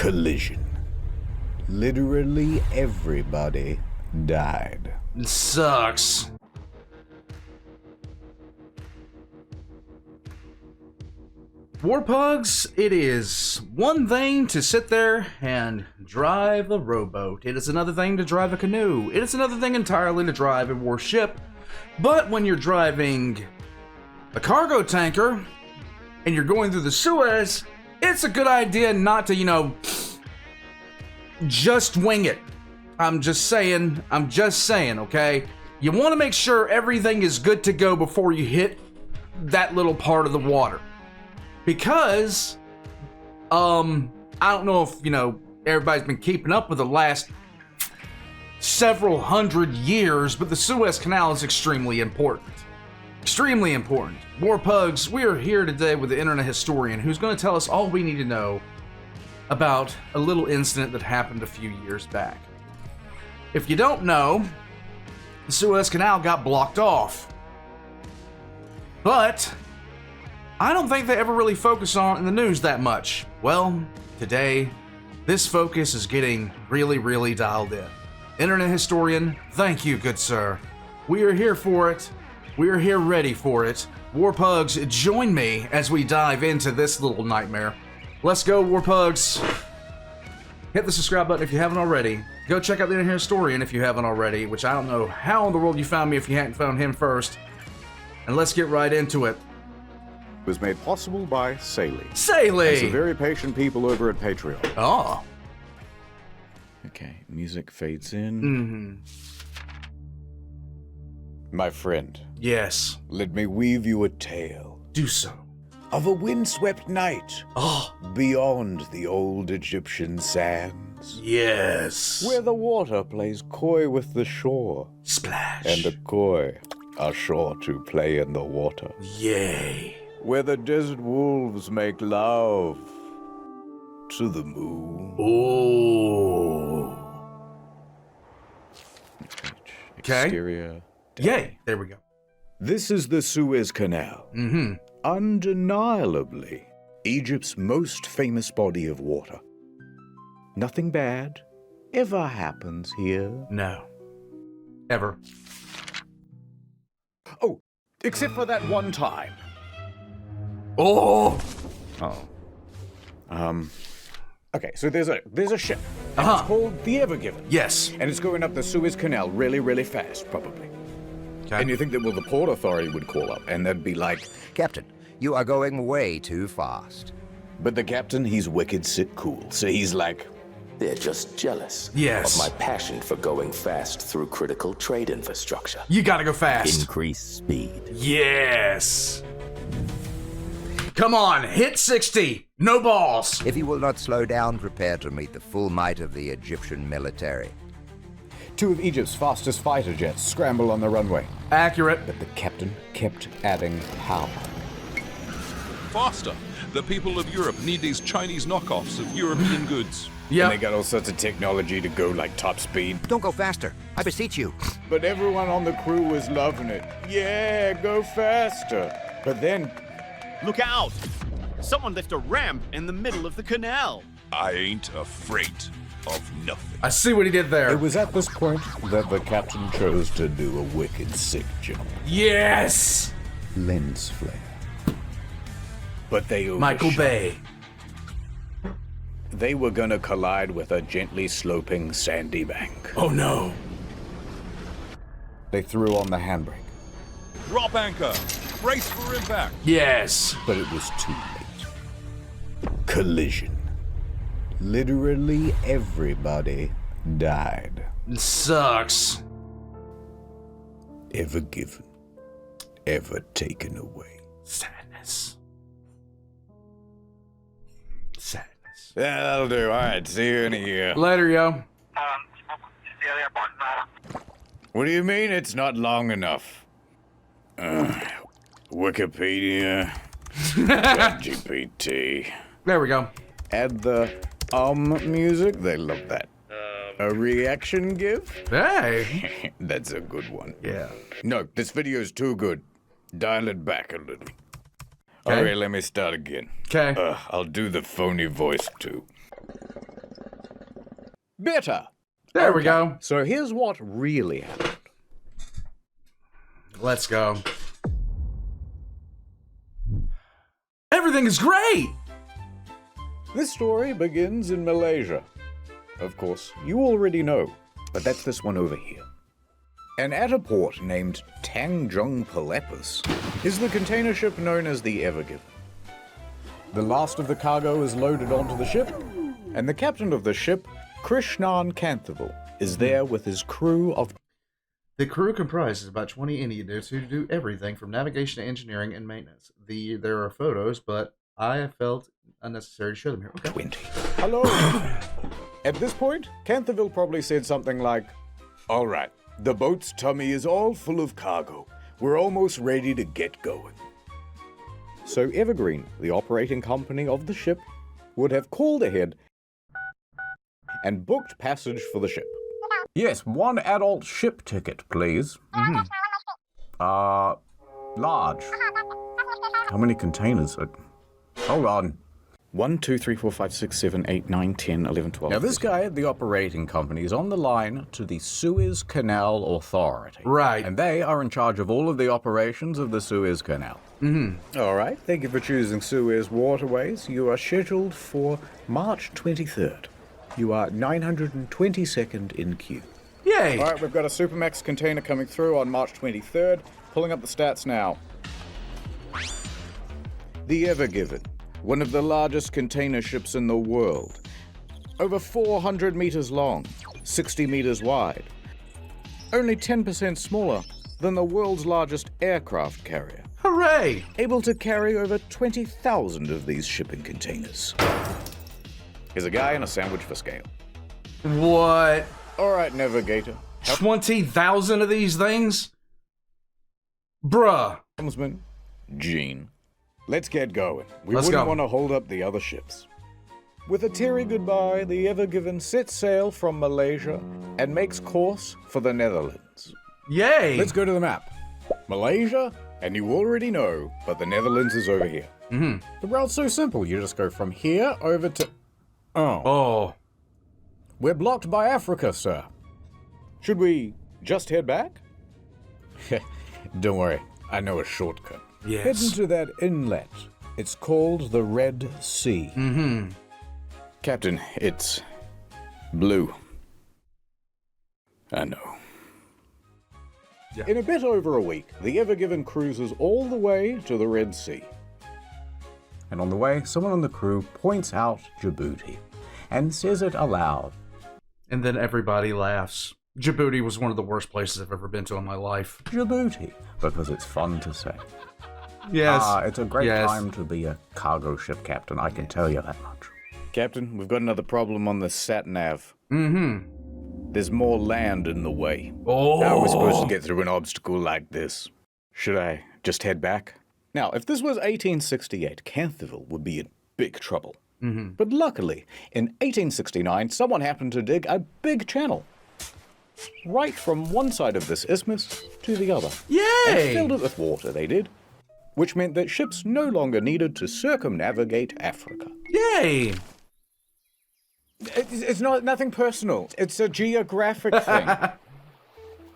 Collision. Literally everybody died. It sucks. Warpugs, it is one thing to sit there and drive a rowboat. It is another thing to drive a canoe. It is another thing entirely to drive a warship. But when you're driving a cargo tanker and you're going through the Suez, it's a good idea not to, just wing it. I'm just saying, okay? You want to make sure everything is good to go before you hit that little part of the water. Because, I don't know if, everybody's been keeping up with the last several hundred years, but the Suez Canal is extremely important. Extremely important. Warpugs, we are here today with the internet historian who's going to tell us all we need to know about a little incident that happened a few years back. If you don't know, the Suez Canal got blocked off. But I don't think they ever really focus on it in the news that much. Well, today, this focus is getting really, really dialed in. Internet historian, thank you, good sir. We are here for it. We are here ready for it. Warpugs, join me as we dive into this little nightmare. Let's go, Warpugs. Hit the subscribe button if you haven't already. Go check out the Internet historian if you haven't already, which I don't know how in the world you found me if you hadn't found him first. And let's get right into it. Was made possible by Saily. Saily! Some very patient people over at Patreon. Oh. Okay, music fades in. My friend. Yes. Let me weave you a tale. Do so. Of a windswept night. Oh. Beyond the old Egyptian sands. Yes. Where the water plays coy with the shore. Splash. And the coy are sure to play in the water. Yay. Where the desert wolves make love to the moon. Oh. Okay. Exterior. Yay. There we go. This is the Suez Canal. Undeniably, Egypt's most famous body of water. Nothing bad ever happens here. No. Ever. Oh, except for that one time. Oh. Okay, so there's a ship. And it's called the Ever Given. Yes. And it's going up the Suez Canal really, really fast, probably. Okay. And you think that, well, the Port Authority would call up, and they'd be like, Captain, you are going way too fast. but the captain, he's wicked sit cool. So he's like, They're just jealous Yes. of my passion for going fast through critical trade infrastructure. You gotta go fast. Increase speed. Yes. Come on, hit 60. No balls. If you will not slow down, prepare to meet the full might of the Egyptian military. two of Egypt's fastest fighter jets scramble on the runway. Accurate. But the captain kept adding power. Faster! The people of Europe need these Chinese knockoffs of European goods. Yeah. And they got all sorts of technology to go like top speed. Don't go faster, I beseech you. But everyone on the crew was loving it. Yeah, go faster. But then, Look out! Someone left a ramp in the middle of the canal. I ain't afraid of nothing. I see what he did there. it was at this point that the captain chose to do a wicked sick jump. Yes. Lens flare. But they Michael overshot. Bay. They were gonna collide with a gently sloping sandy bank. Oh no. They threw on the handbrake, Drop anchor! Brace for impact! Yes. but it was too late. Collision. Literally everybody died. It sucks. Ever given, ever taken away. Sadness. Sadness. That'll do. All right, see you in a year. Later, yo. What do you mean it's not long enough? Wikipedia, ChatGPT. There we go. Add the music. They love that. A reaction give? Hey. That's a good one. Yeah. No, this video's too good. Dial it back a little. Okay. Okay, let me start again. Okay. I'll do the phony voice too. Better. There we go. So here's what really happened. Let's go. Everything is great! This story begins in Malaysia. Of course, you already know, but that's this one over here. And at a port named Tanjung Pelepus is the container ship known as the Ever Given. The last of the cargo is loaded onto the ship, and the captain of the ship, Krishnan Kanthaval, is there with his crew of... The crew comprises about 20 Indians who do everything from navigation to engineering and maintenance. There are photos, but I felt unnecessary to show them here. Okay. 20. Hello! At this point, Kanthaval probably said something like, "All right, the boat's tummy is all full of cargo. We're almost ready to get going." So Evergreen, the operating company of the ship, would have called ahead and booked passage for the ship. Yes, one adult ship ticket, please. Large. How many containers? Hold on. 1, 2, 3, 4, 5, 6, 7, 8, 9, 10, 11, 12. Now this guy at the operating company is on the line to the Suez Canal Authority. Right. And they are in charge of all of the operations of the Suez Canal. All right, thank you for choosing Suez Waterways. You are scheduled for March 23rd. You are 922nd in queue. Yay! All right, we've got a Supermax container coming through on March 23rd. Pulling up the stats now. The Ever Given, one of the largest container ships in the world. Over 400 meters long, 60 meters wide. Only 10% smaller than the world's largest aircraft carrier. Hooray! Able to carry over 20,000 of these shipping containers. Here's a guy and a sandwich for scale. What? All right, Navigator. 20,000 of these things? Bruh. Helmsman, Gene. Let's get going. We Let's wouldn't go. want to hold up the other ships. With a teary goodbye, the Ever Given sets sail from Malaysia and makes course for the Netherlands. Yay! Let's go to the map. Malaysia, and you already know, but the Netherlands is over here. The route's so simple. You just go from here over to... Oh. We're blocked by Africa, sir. Should we just head back? Don't worry, I know a shortcut. Yes. Head into that inlet. It's called the Red Sea. Captain, it's blue. I know. Yeah. In a bit over a week, the Ever Given cruises all the way to the Red Sea. And on the way, someone on the crew points out Djibouti and says it aloud. And then everybody laughs. Djibouti was one of the worst places I've ever been to in my life. Djibouti, because it's fun to say. Yes. It's a great Yes. time to be a cargo ship captain, I can tell you that much. Captain, we've got another problem on the sat-nav. There's more land in the way. Oh. How are we supposed to get through an obstacle like this? Should I just head back? Now, if this was 1868, Kanthaval would be in big trouble. But luckily, in 1869, someone happened to dig a big channel. Right from one side of this isthmus to the other. Yay! And filled it with water, they did. Which meant that ships no longer needed to circumnavigate Africa. Yay! It's nothing personal. It's a geographic thing.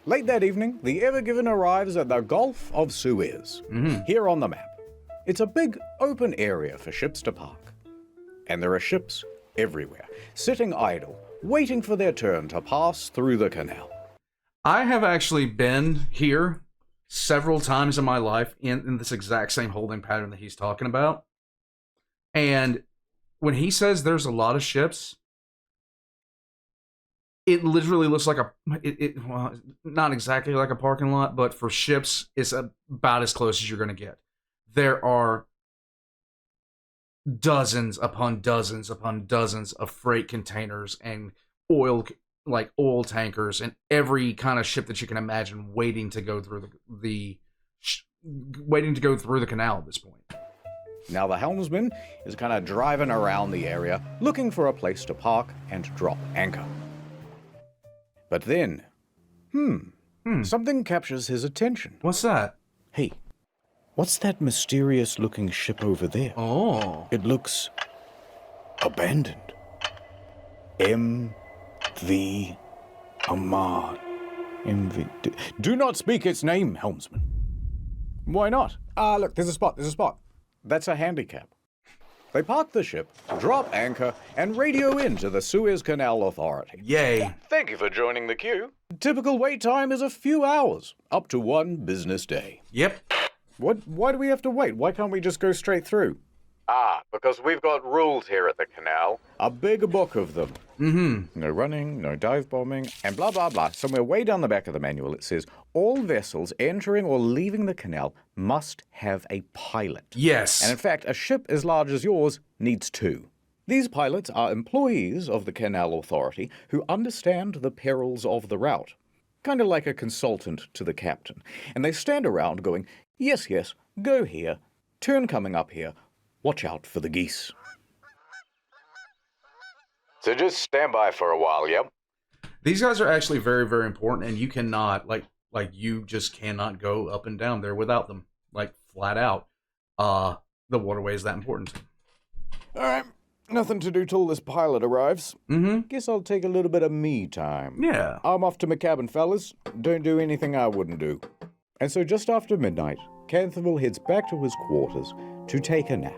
Late that evening, the Ever Given arrives at the Gulf of Suez, here on the map. It's a big open area for ships to park. And there are ships everywhere, sitting idle, waiting for their turn to pass through the canal. I have actually been here several times in my life in this exact same holding pattern that he's talking about. And when he says there's a lot of ships, it literally looks like well, not exactly like a parking lot, but for ships, it's about as close as you're going to get. There are dozens upon dozens upon dozens of freight containers and oil tankers and every kind of ship that you can imagine waiting to go through the canal at this point. Now the helmsman is kind of driving around the area, looking for a place to park and drop anchor. But then, something captures his attention. What's that? Hey, what's that mysterious-looking ship over there? Oh. It looks abandoned. MV V. Ahmad. Do not speak its name, helmsman. Why not? Look, there's a spot. That's a handicap. They park the ship, drop anchor, and radio into the Suez Canal Authority. Yay. Thank you for joining the queue. Typical wait time is a few hours, up to 1 business day. Yep. Why do we have to wait? Why can't we just go straight through? Because we've got rules here at the canal. A big book of them. Mm-hmm. No running, no dive bombing, and blah, blah, blah. Somewhere way down the back of the manual it says, all vessels entering or leaving the canal must have a pilot. Yes. And in fact, a ship as large as yours needs 2. These pilots are employees of the Canal Authority who understand the perils of the route. Kind of like a consultant to the captain. And they stand around going, yes, yes, go here, turn coming up here, watch out for the geese. So just stand by for a while, yep? These guys are actually very, very important, and you cannot, like you just cannot go up and down there without them. Like, flat out. The waterway is that important. All right, nothing to do till this pilot arrives. Mm-hmm. Guess I'll take a little bit of me time. Yeah. I'm off to my cabin, fellas. Don't do anything I wouldn't do. And so just after midnight, Canterville heads back to his quarters to take a nap.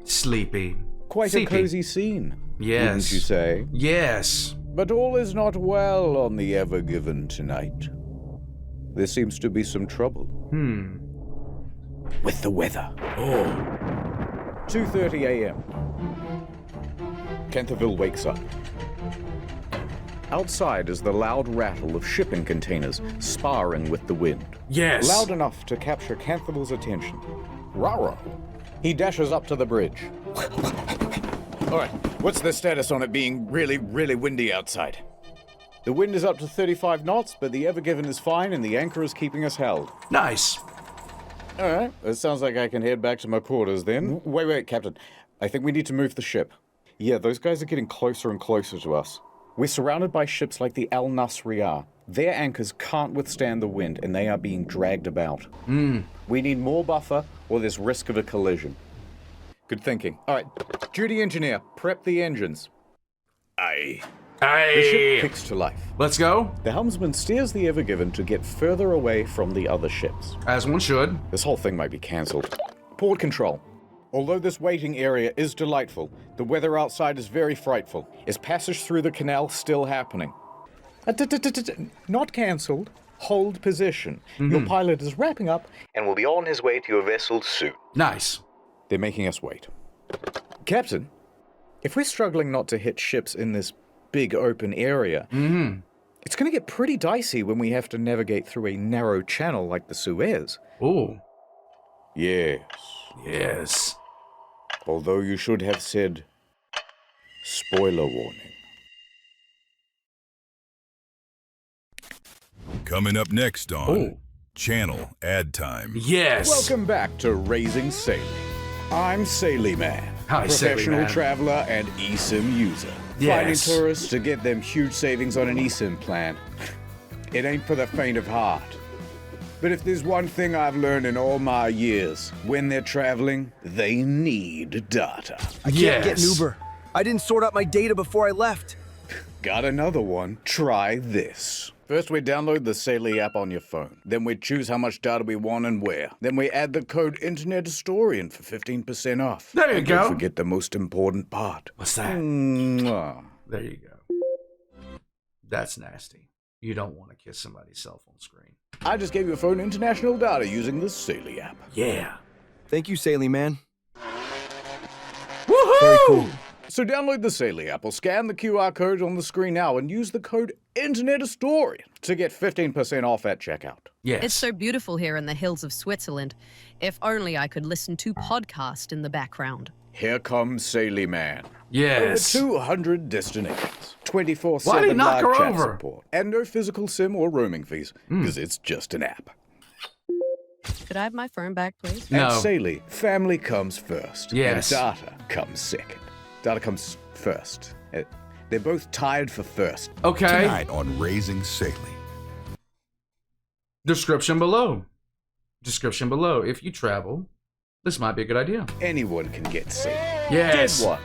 Sleepy. Quite Sleepy. a cozy scene, Yes. wouldn't you say? Yes. But all is not well on the Ever Given tonight. There seems to be some trouble. With the weather. 2:30 a.m. Canterville wakes up. Outside is the loud rattle of shipping containers sparring with the wind. Yes. Loud enough to capture Canterville's attention. Rah-rah. He dashes up to the bridge. All right, what's the status on it being really, really windy outside? The wind is up to 35 knots, but the Ever Given is fine and the anchor is keeping us held. Nice. All right, it sounds like I can head back to my quarters then. Wait, Captain. I think we need to move the ship. Yeah, those guys are getting closer and closer to us. We're surrounded by ships like the Al Nasriyah. Their anchors can't withstand the wind, and they are being dragged about. We need more buffer, or there's risk of a collision. Good thinking. All right, duty engineer, prep the engines. Aye. The ship kicks to life. Let's go. The helmsman steers the Ever Given to get further away from the other ships. As one should. This whole thing might be cancelled. Port control. Although this waiting area is delightful, the weather outside is very frightful. Is passage through the canal still happening? Not cancelled. Hold position. Your pilot is wrapping up and will be on his way to your vessel soon. Nice. They're making us wait. Captain, if we're struggling not to hit ships in this big open area, it's going to get pretty dicey when we have to navigate through a narrow channel like the Suez. Ooh. Yes. Yes. Although you should have said, spoiler warning. Coming up next on Channel Ad Time. Yes. Welcome back to Raising Saily. I'm Saily Man, Hi, Saily professional Man. traveler and eSIM user. Yes. Finding tourists to get them huge savings on an eSIM plan. It ain't for the faint of heart. But if there's one thing I've learned in all my years, when they're traveling, they need data. I can't get an Uber. I didn't sort out my data before I left. Got another one? Try this. First, we download the Saily app on your phone. Then we choose how much data we want and where. Then we add the code Internet Historian for 15% off. There you And go. Don't forget the most important part. What's that? Mwah. There you go. That's nasty. You don't want to kiss somebody's cell phone screen. I just gave your phone international data using the Saily app. Yeah. Thank you, Saily Man. Woohoo! Very cool. So download the Saily app or scan the QR code on the screen now and use the code Internet Historian to get 15% off at checkout. Yes. It's so beautiful here in the hills of Switzerland. If only I could listen to podcast in the background. Here comes Saily Man. Yes. Over 200 destinations, 24/7 Why'd he knock live her chat over? support, and no physical SIM or roaming fees, because it's just an app. Could I have my phone back, please? No. At Saily, family comes first, Yes. and data comes second. Data comes first. They're both tied for first. Okay. Tonight on Raising Saily. Description below. Description below. If you travel, this might be a good idea. Anyone can get Saily. Yes. Dead ones,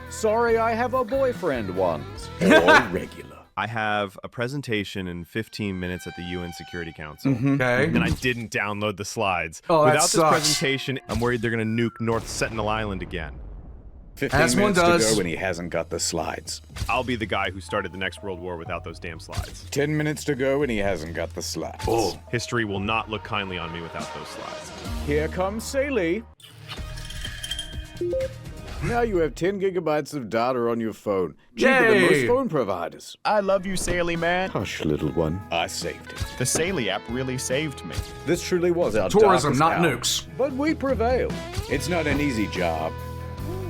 Sorry, I have a boyfriend ones. Or regular. I have a presentation in 15 minutes at the UN Security Council. Okay. And I didn't download the slides. Oh, that Without this sucks. presentation, I'm worried they're going to nuke North Sentinel Island again. 15 As one minutes to does. go when he hasn't got the slides. I'll be the guy who started the next World War without those damn slides. 10 minutes to go when he hasn't got the slides. Oh, history will not look kindly on me without those slides. Here comes Saily. Now you have 10 gigabytes of data on your phone. Cheaper than most Yay! phone providers. I love you, Saily man. Hush, little one. I saved it. The Saily app really saved me. This truly was our Tourism, darkest not hour. nukes. But we prevailed. It's not an easy job,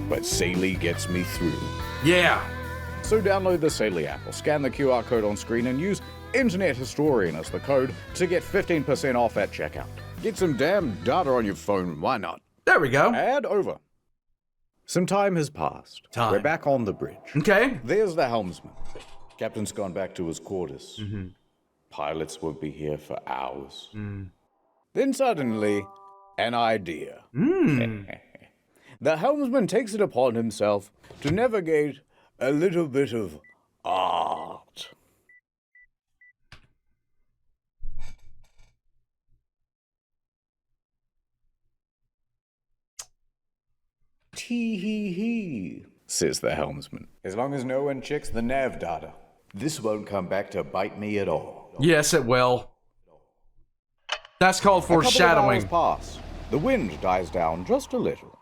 but Saily gets me through. Yeah. So download the Saily app or scan the QR code on screen and use Internet Historian as the code to get 15% off at checkout. Get some damn data on your phone, why not? There we go. Ad over. Some time has passed. Time. We're back on the bridge. Okay. There's the helmsman. Captain's gone back to his quarters. Pilots won't be here for hours. Then suddenly, an idea. The helmsman takes it upon himself to navigate a little bit of art. Tee-hee-hee, says the helmsman. As long as no one checks the nav data, this won't come back to bite me at all. Yes, it will. That's called A couple of foreshadowing. hours pass. The wind dies down just a little.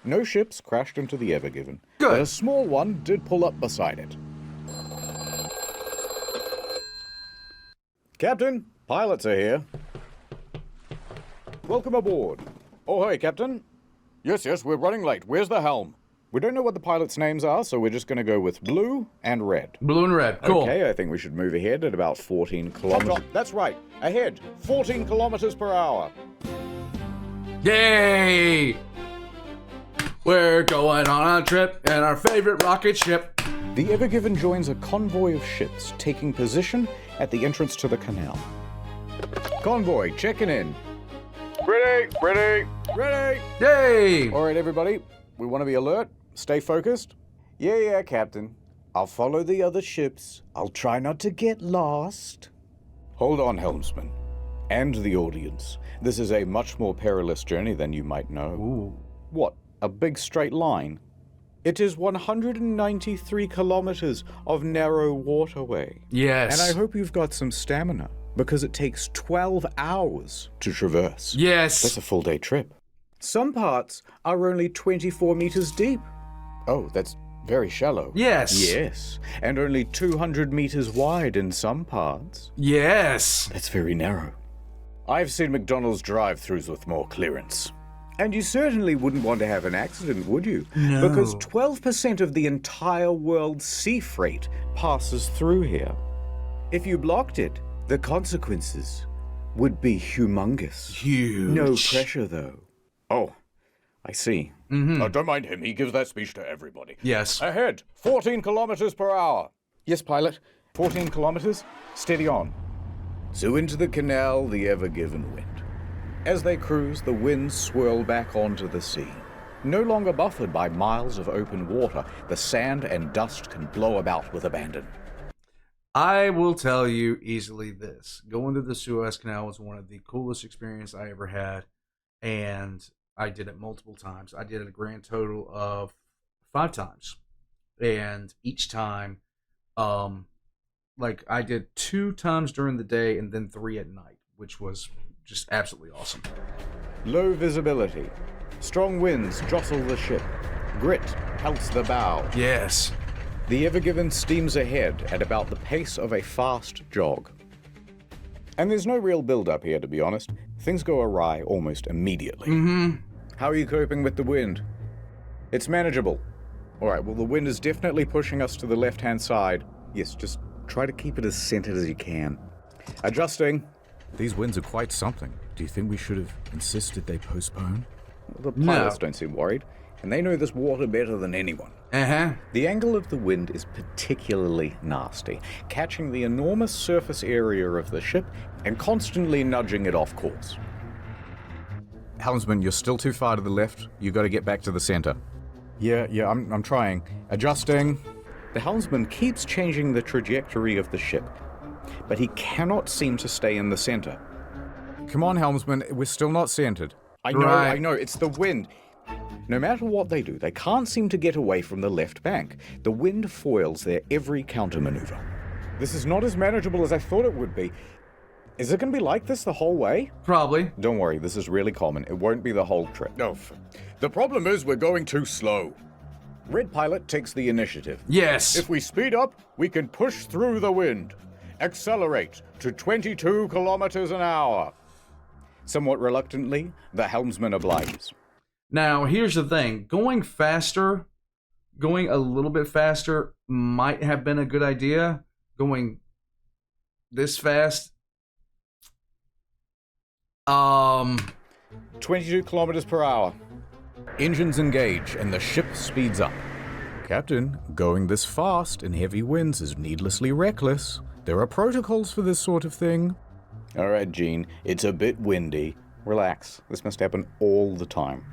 No ships crashed into the Ever Given, Good. but a small one did pull up beside it. Captain, pilots are here. Welcome aboard. Oh, hey, Captain. Yes, we're running late. Where's the helm? We don't know what the pilots' names are, so we're just going to go with blue and red. Blue and red. Cool. Okay, I think we should move ahead at about 14 kilometers. That's right. Ahead. 14 kilometers per hour. Yay! We're going on a trip in our favorite rocket ship. The Ever Given joins a convoy of ships taking position at the entrance to the canal. Convoy, checking in. Ready. Yay! All right, everybody. We want to be alert. Stay focused. Yeah, Captain. I'll follow the other ships. I'll try not to get lost. Hold on, helmsman. And the audience. This is a much more perilous journey than you might know. Ooh. What? A big straight line? It is 193 kilometers of narrow waterway. Yes. And I hope you've got some stamina, because it takes 12 hours to traverse. Yes. That's a full day trip. Some parts are only 24 meters deep. Oh, that's very shallow. Yes. Yes. And only 200 meters wide in some parts. Yes. That's very narrow. I've seen McDonald's drive-thrus with more clearance. And you certainly wouldn't want to have an accident, would you? No. Because 12% of the entire world's sea freight passes through here. If you blocked it, the consequences would be humongous. Huge. No pressure, though. Oh, I see. Oh, don't mind him. He gives that speech to everybody. Yes. Ahead, 14 kilometers per hour. Yes, pilot. 14 kilometers. Steady on. So into the canal the Ever Given went. As they cruise, the winds swirl back onto the sea. No longer buffered by miles of open water, the sand and dust can blow about with abandon. I will tell you easily this. Going to the Suez Canal was one of the coolest experiences I ever had, and I did it multiple times. I did it a grand total of 5 times. And each time, like I did 2 times during the day and then 3 at night, which was just absolutely awesome. Low visibility. Strong winds jostle the ship. Grit pelts the bow. Yes. The Ever Given steams ahead at about the pace of a fast jog. And there's no real build-up here, to be honest. Things go awry almost immediately. How are you coping with the wind? It's manageable. All right, well, the wind is definitely pushing us to the left-hand side. Yes, just try to keep it as centered as you can. Adjusting. These winds are quite something. Do you think we should have insisted they postpone? The pilots don't seem worried, and they know this water better than anyone. The angle of the wind is particularly nasty, catching the enormous surface area of the ship and constantly nudging it off course. Helmsman, you're still too far to the left. You got to get back to the center. Yeah, I'm trying. Adjusting. The helmsman keeps changing the trajectory of the ship, but he cannot seem to stay in the center. Come on, helmsman, we're still not centered. I know, it's the wind. No matter what they do, they can't seem to get away from the left bank. The wind foils their every countermaneuver. This is not as manageable as I thought it would be. Is it going to be like this the whole way? Probably. Don't worry, this is really common. It won't be the whole trip. No, the problem is we're going too slow. Red Pilot takes the initiative. Yes. If we speed up, we can push through the wind. Accelerate to 22 kilometers an hour. Somewhat reluctantly, the helmsman obliges. Now, here's the thing. Going a little bit faster might have been a good idea. Going this fast. 22 kilometers per hour. Engines engage and the ship speeds up. Captain, going this fast in heavy winds is needlessly reckless. There are protocols for this sort of thing. All right, Gene, it's a bit windy. Relax, this must happen all the time.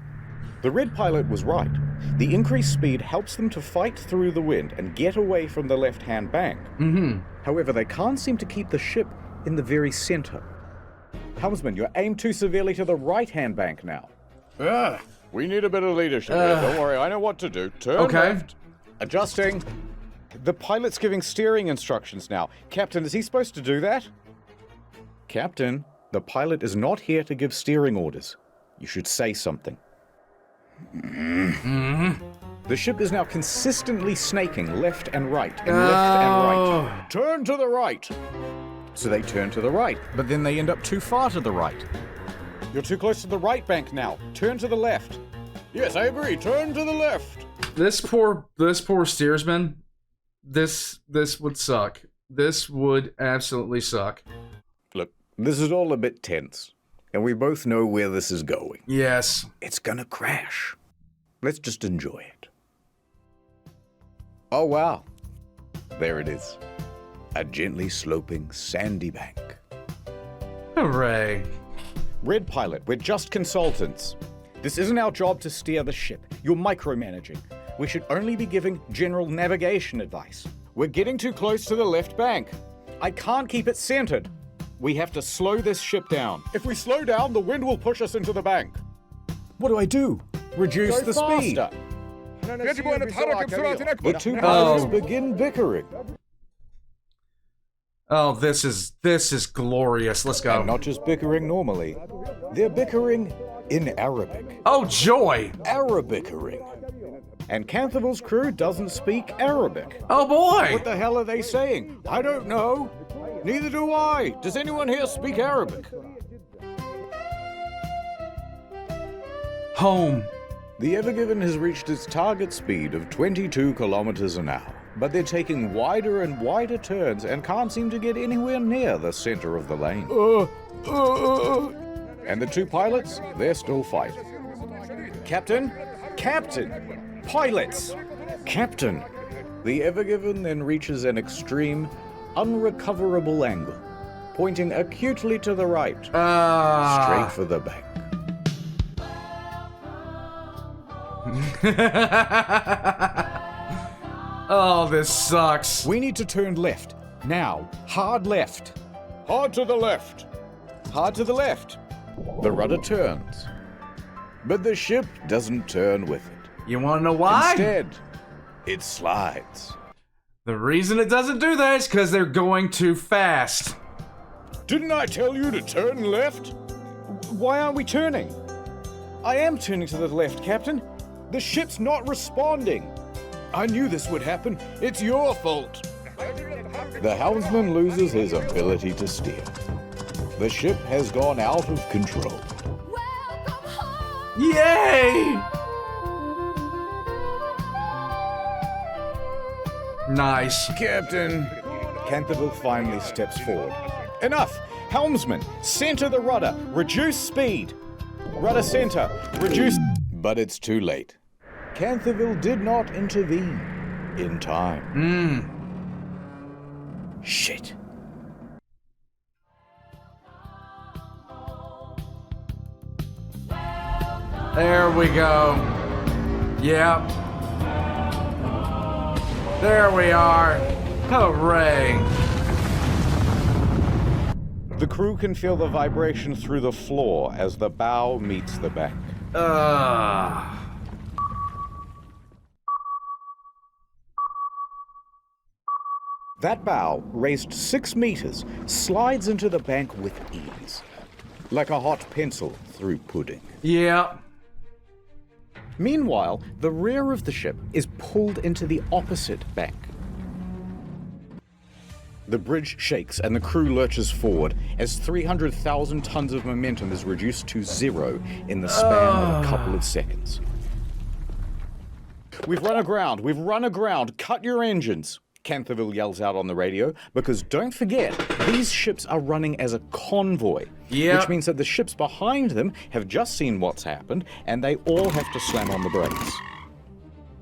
The Red Pilot was right. The increased speed helps them to fight through the wind and get away from the left-hand bank. However, they can't seem to keep the ship in the very center. Helmsman, you're aimed too severely to the right-hand bank now. We need a bit of leadership here. Don't worry, I know what to do. Turn left. Adjusting. The pilot's giving steering instructions now. Captain, is he supposed to do that? Captain, the pilot is not here to give steering orders. You should say something. The ship is now consistently snaking left and right and left and right. Turn to the right. So they turn to the right, but then they end up too far to the right. You're too close to the right bank now. Turn to the left. Yes, I agree. Turn to the left. This poor steersman. This would suck. This would absolutely suck. Look, this is all a bit tense, and we both know where this is going. Yes. It's gonna crash. Let's just enjoy it. Oh, wow. There it is. A gently sloping sandy bank. Hooray. Red Pilot, we're just consultants. This isn't our job to steer the ship. You're micromanaging. We should only be giving general navigation advice. We're getting too close to the left bank. I can't keep it centered. We have to slow this ship down. If we slow down, the wind will push us into the bank. What do I do? Reduce the speed. The two pilots begin bickering. Oh, this is glorious. Let's go. And not just bickering normally. They're bickering in Arabic. Oh, joy! Arabickering. And Canterville's crew doesn't speak Arabic. Oh, boy! What the hell are they saying? I don't know. Neither do I. Does anyone here speak Arabic? Home. The Ever Given has reached its target speed of 22 kilometers an hour, but they're taking wider and wider turns and can't seem to get anywhere near the center of the lane. And the two pilots, they're still fighting. Captain? Captain! Pilots! Captain! The Ever Given then reaches an extreme, unrecoverable angle, pointing acutely to the right, straight for the bank. Oh, this sucks. We need to turn left. Now. Hard left. Hard to the left. Hard to the left. The rudder turns. But the ship doesn't turn with it. You want to know why? Instead, it slides. The reason it doesn't do that is because they're going too fast. Didn't I tell you to turn left? Why aren't we turning? I am turning to the left, Captain. The ship's not responding. I knew this would happen. It's your fault. The helmsman loses his ability to steer. The ship has gone out of control. Yay! Nice. Captain. Canterville finally steps forward. Enough! Helmsman, center the rudder. Reduce speed. Rudder center. Reduce... But it's too late. Canterville did not intervene in time. Shit. There we go. Yeah. There we are. Hooray. The crew can feel the vibration through the floor as the bow meets the bank. That bow, raised 6 meters, slides into the bank with ease, like a hot pencil through pudding. Yeah. Meanwhile, the rear of the ship is pulled into the opposite bank. The bridge shakes and the crew lurches forward as 300,000 tons of momentum is reduced to 0 in the span of a couple of seconds. We've run aground, cut your engines, Canterville yells out on the radio, because don't forget, these ships are running as a convoy, which means that the ships behind them have just seen what's happened, and they all have to slam on the brakes.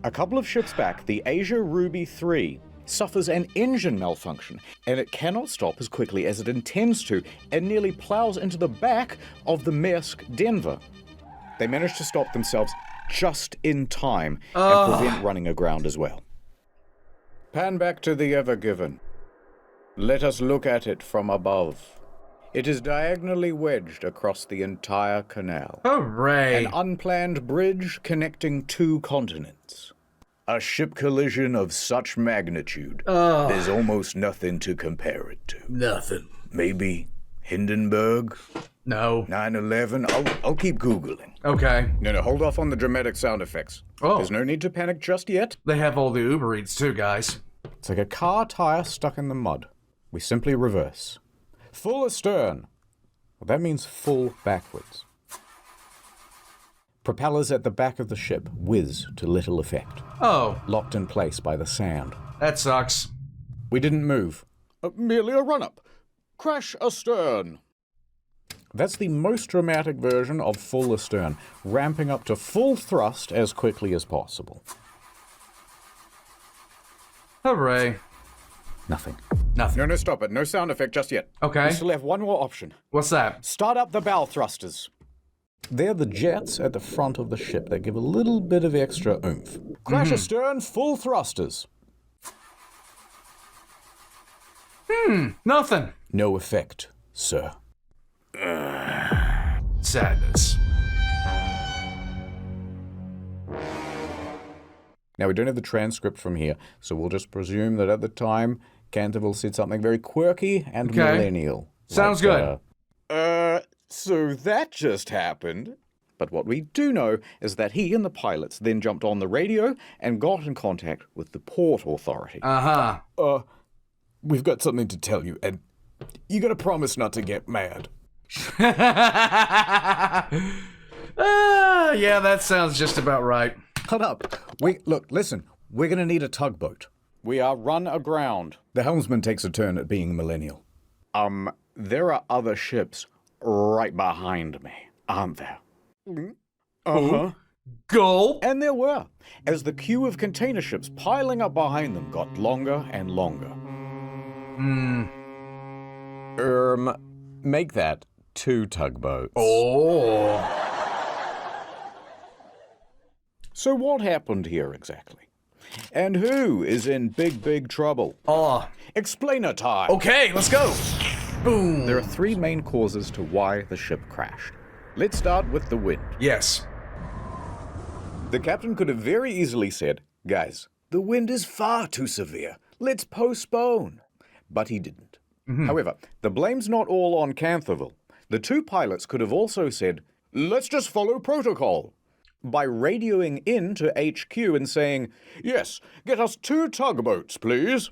A couple of ships back, the Asia Ruby 3 suffers an engine malfunction, and it cannot stop as quickly as it intends to, and nearly plows into the back of the Maersk Denver. They manage to stop themselves just in time and prevent running aground as well. Pan back to the Ever Given. Let us look at it from above. It is diagonally wedged across the entire canal. Hooray! An unplanned bridge connecting 2 continents. A ship collision of such magnitude, there's almost nothing to compare it to. Nothing. Maybe Hindenburg? No. 9/11? I'll keep Googling. Okay. No, hold off on the dramatic sound effects. There's no need to panic just yet. They have all the Uber Eats too, guys. It's like a car tire stuck in the mud. We simply reverse. Full astern. Well, that means full backwards. Propellers at the back of the ship whiz to little effect. Locked in place by the sand. That sucks. We didn't move. Merely a run-up. Crash astern. That's the most dramatic version of full astern, ramping up to full thrust as quickly as possible. Hooray. Nothing. Nothing. No, stop it. No sound effect just yet. Okay. We still have one more option. What's that? Start up the bow thrusters. They're the jets at the front of the ship that give a little bit of extra oomph. Crash astern, full thrusters. Nothing. No effect, sir. Sadness. Now, we don't have the transcript from here, so we'll just presume that at the time, Canterville said something very quirky and millennial. Sounds good. So that just happened. But what we do know is that he and the pilots then jumped on the radio and got in contact with the Port Authority. We've got something to tell you, and you gotta promise not to get mad. Yeah, that sounds just about right. Cut up. Listen, we're gonna need a tugboat. We are run aground. The helmsman takes a turn at being millennial. There are other ships right behind me, aren't there? Gulp. And there were, as the queue of container ships piling up behind them got longer and longer. Make that 2 tugboats. So what happened here exactly? And who is in big trouble? Explainer time. Okay, let's go. Boom. There are 3 main causes to why the ship crashed. Let's start with the wind. Yes. The captain could have very easily said, guys, the wind is far too severe. Let's postpone. But he didn't. However, the blame's not all on Canterville. The 2 pilots could have also said, let's just follow protocol. By radioing in to HQ and saying, yes, get us 2 tugboats, please.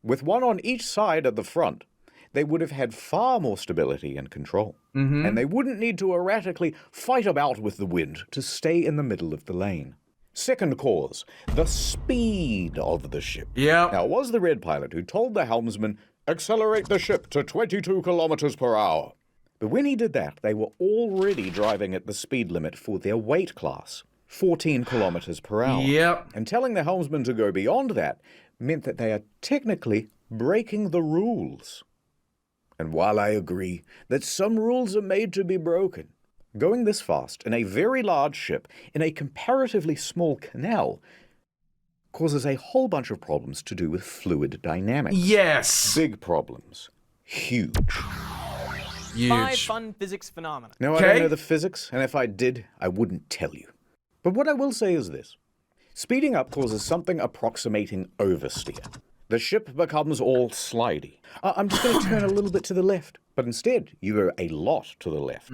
With 1 on each side at the front, they would have had far more stability and control. And they wouldn't need to erratically fight about with the wind to stay in the middle of the lane. Second cause, the speed of the ship. Yeah. Now, it was the red pilot who told the helmsman, accelerate the ship to 22 kilometers per hour. But when he did that, they were already driving at the speed limit for their weight class, 14 kilometers per hour. Yep. And telling the helmsman to go beyond that meant that they are technically breaking the rules. And while I agree that some rules are made to be broken, going this fast in a very large ship in a comparatively small canal causes a whole bunch of problems to do with fluid dynamics. Yes! Big problems. Huge. 5 fun physics phenomena. Now, I don't know the physics, and if I did, I wouldn't tell you. But what I will say is this. Speeding up causes something approximating oversteer. The ship becomes all slidey. I'm just going to turn a little bit to the left, but instead you go a lot to the left.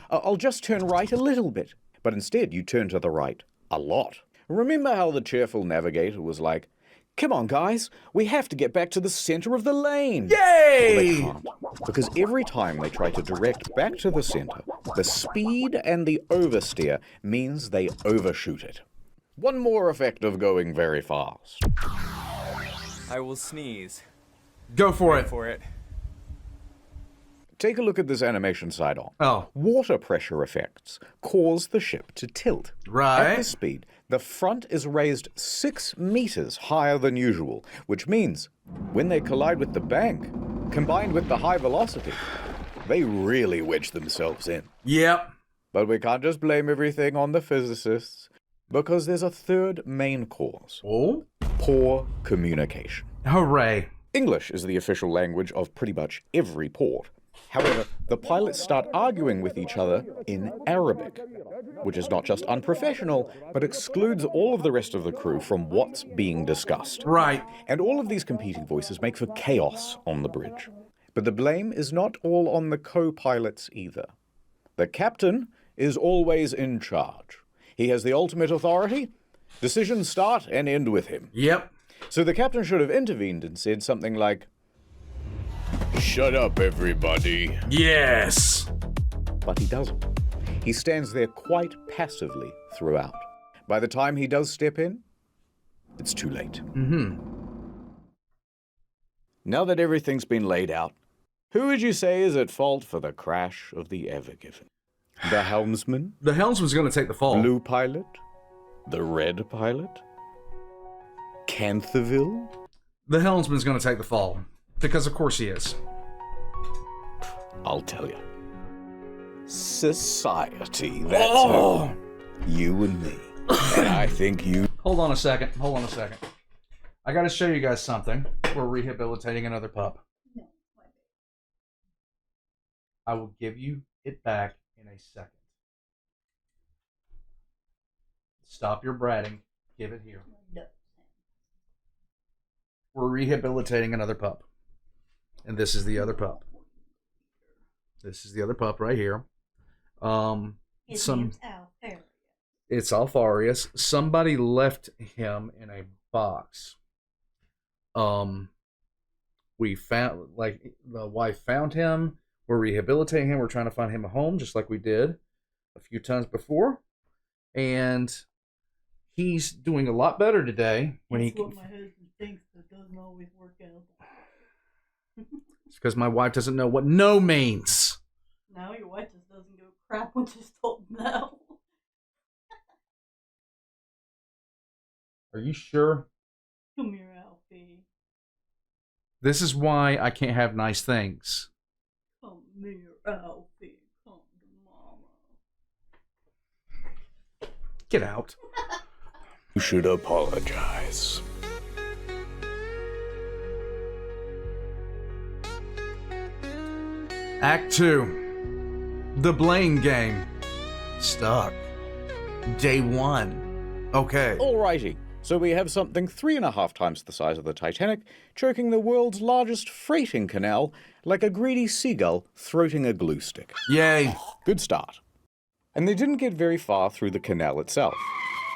I'll just turn right a little bit, but instead you turn to the right a lot. Remember how the cheerful navigator was like, "Come on, guys, we have to get back to the center of the lane." Yay! Well, they can't, because every time they try to direct back to the center, the speed and the oversteer means they overshoot it. One more effect of going very fast. I will sneeze. Go for Wait it. for it. Take a look at this animation side on. Oh. Water pressure effects cause the ship to tilt. Right. At this speed, the front is raised 6 meters higher than usual, which means when they collide with the bank, combined with the high velocity, they really wedge themselves in. Yep. But we can't just blame everything on the physicists, because there's a third main cause. Oh? Poor communication. Hooray. English is the official language of pretty much every port. However, the pilots start arguing with each other in Arabic, which is not just unprofessional, but excludes all of the rest of the crew from what's being discussed. Right. And all of these competing voices make for chaos on the bridge. But the blame is not all on the co-pilots either. The captain is always in charge. He has the ultimate authority. Decisions start and end with him. Yep. So the captain should have intervened and said something like, "Shut up, everybody." Yes. But he doesn't. He stands there quite passively throughout. By the time he does step in, it's too late. Now that everything's been laid out, who would you say is at fault for the crash of the Ever Given? The helmsman? The helmsman's going to take the fall. Blue pilot? The red pilot? Canthaville? The helmsman's going to take the fall. Because of course he is. I'll tell you. Society, that's her. You and me. And I think you... Hold on a second. I got to show you guys something. We're rehabilitating another pup. I will give you it back in a second. Stop your bratting. Give it here. We're rehabilitating another pup. And this is the other pup. This is the other pup right here. It's Alfarius. Somebody left him in a box. We found, like, the wife found him. We're rehabilitating him. We're trying to find him a home, just like we did a few times before. And he's doing a lot better today. That's what my husband thinks, but doesn't always work out. It's because my wife doesn't know what no means. No, your wife just doesn't give a crap when she's told no. Are you sure? Come here, Alfie. This is why I can't have nice things. Come here, Alfie. Come to Mama. Get out. You should apologize. Act 2. The blame game. Stuck. Day 1. Okay. Alrighty. So we have something 3.5 times the size of the Titanic, choking the world's largest freighting canal like a greedy seagull throating a glue stick. Yay. Good start. And they didn't get very far through the canal itself.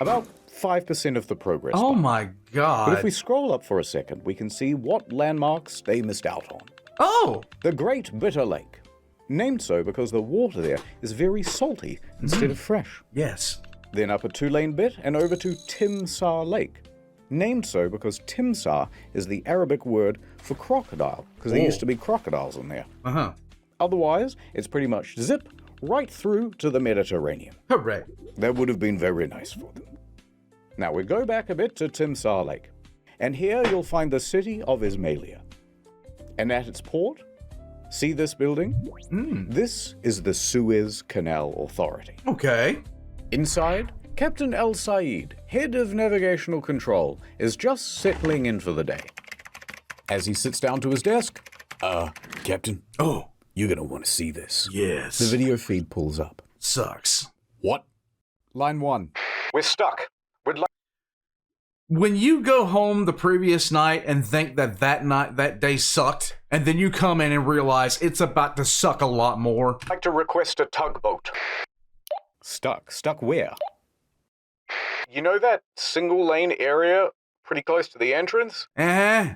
About 5% of the progress. Oh bar. my god. But if we scroll up for a second, we can see what landmarks they missed out on. Oh! The Great Bitter Lake. Named so because the water there is very salty instead of fresh. Yes. Then up a 2-lane bit and over to Timsah Lake. Named so because Timsah is the Arabic word for crocodile, because there used to be crocodiles in there. Uh-huh. Otherwise, it's pretty much zip right through to the Mediterranean. Hooray. That would have been very nice for them. Now we go back a bit to Timsah Lake, and here you'll find the city of Ismailia. And at its port, see this building? This is the Suez Canal Authority. Okay. Inside, Captain El Said, head of navigational control, is just settling in for the day. As he sits down to his desk, Captain? Oh, you're gonna want to see this. Yes. The video feed pulls up. Sucks. What? Line 1. We're stuck. When you go home the previous night and think that day sucked, and then you come in and realize it's about to suck a lot more. I'd like to request a tugboat. Stuck? Stuck where? You know that single lane area pretty close to the entrance? Uh-huh.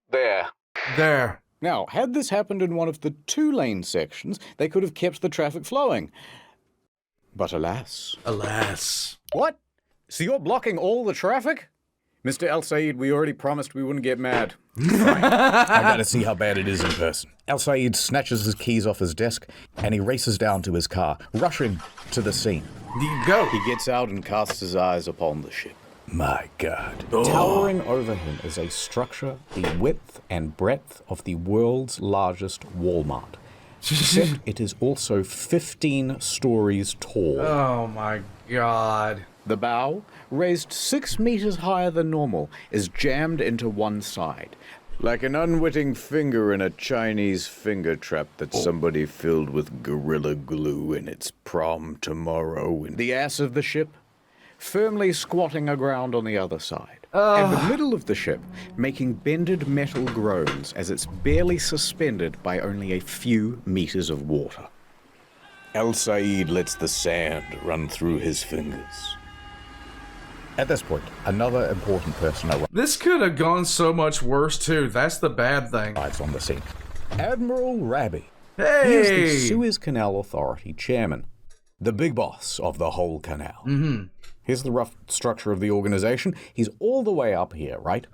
There. Now, had this happened in one of the 2-lane sections, they could have kept the traffic flowing. But alas. What? So you're blocking all the traffic? Mr. El Said, we already promised we wouldn't get mad. Fine. I gotta see how bad it is in person. El Said snatches his keys off his desk and he races down to his car, rushing to the scene. You go. He gets out and casts his eyes upon the ship. My God. Towering over him is a structure the width and breadth of the world's largest Walmart. Except it is also 15 stories tall. Oh my God. The bow, raised 6 meters higher than normal, is jammed into one side, like an unwitting finger in a Chinese finger trap that somebody filled with Gorilla Glue in its prom tomorrow. And the ass of the ship, firmly squatting aground on the other side. And the middle of the ship, making bended metal groans as it's barely suspended by only a few meters of water. El Said lets the sand run through his fingers. At this point, another important person arrives. This could have gone so much worse too. That's the bad thing. On the scene. Admiral Rabi. Hey! He is the Suez Canal Authority chairman, the big boss of the whole canal. Mm-hmm. Here's the rough structure of the organization. He's all the way up here, right?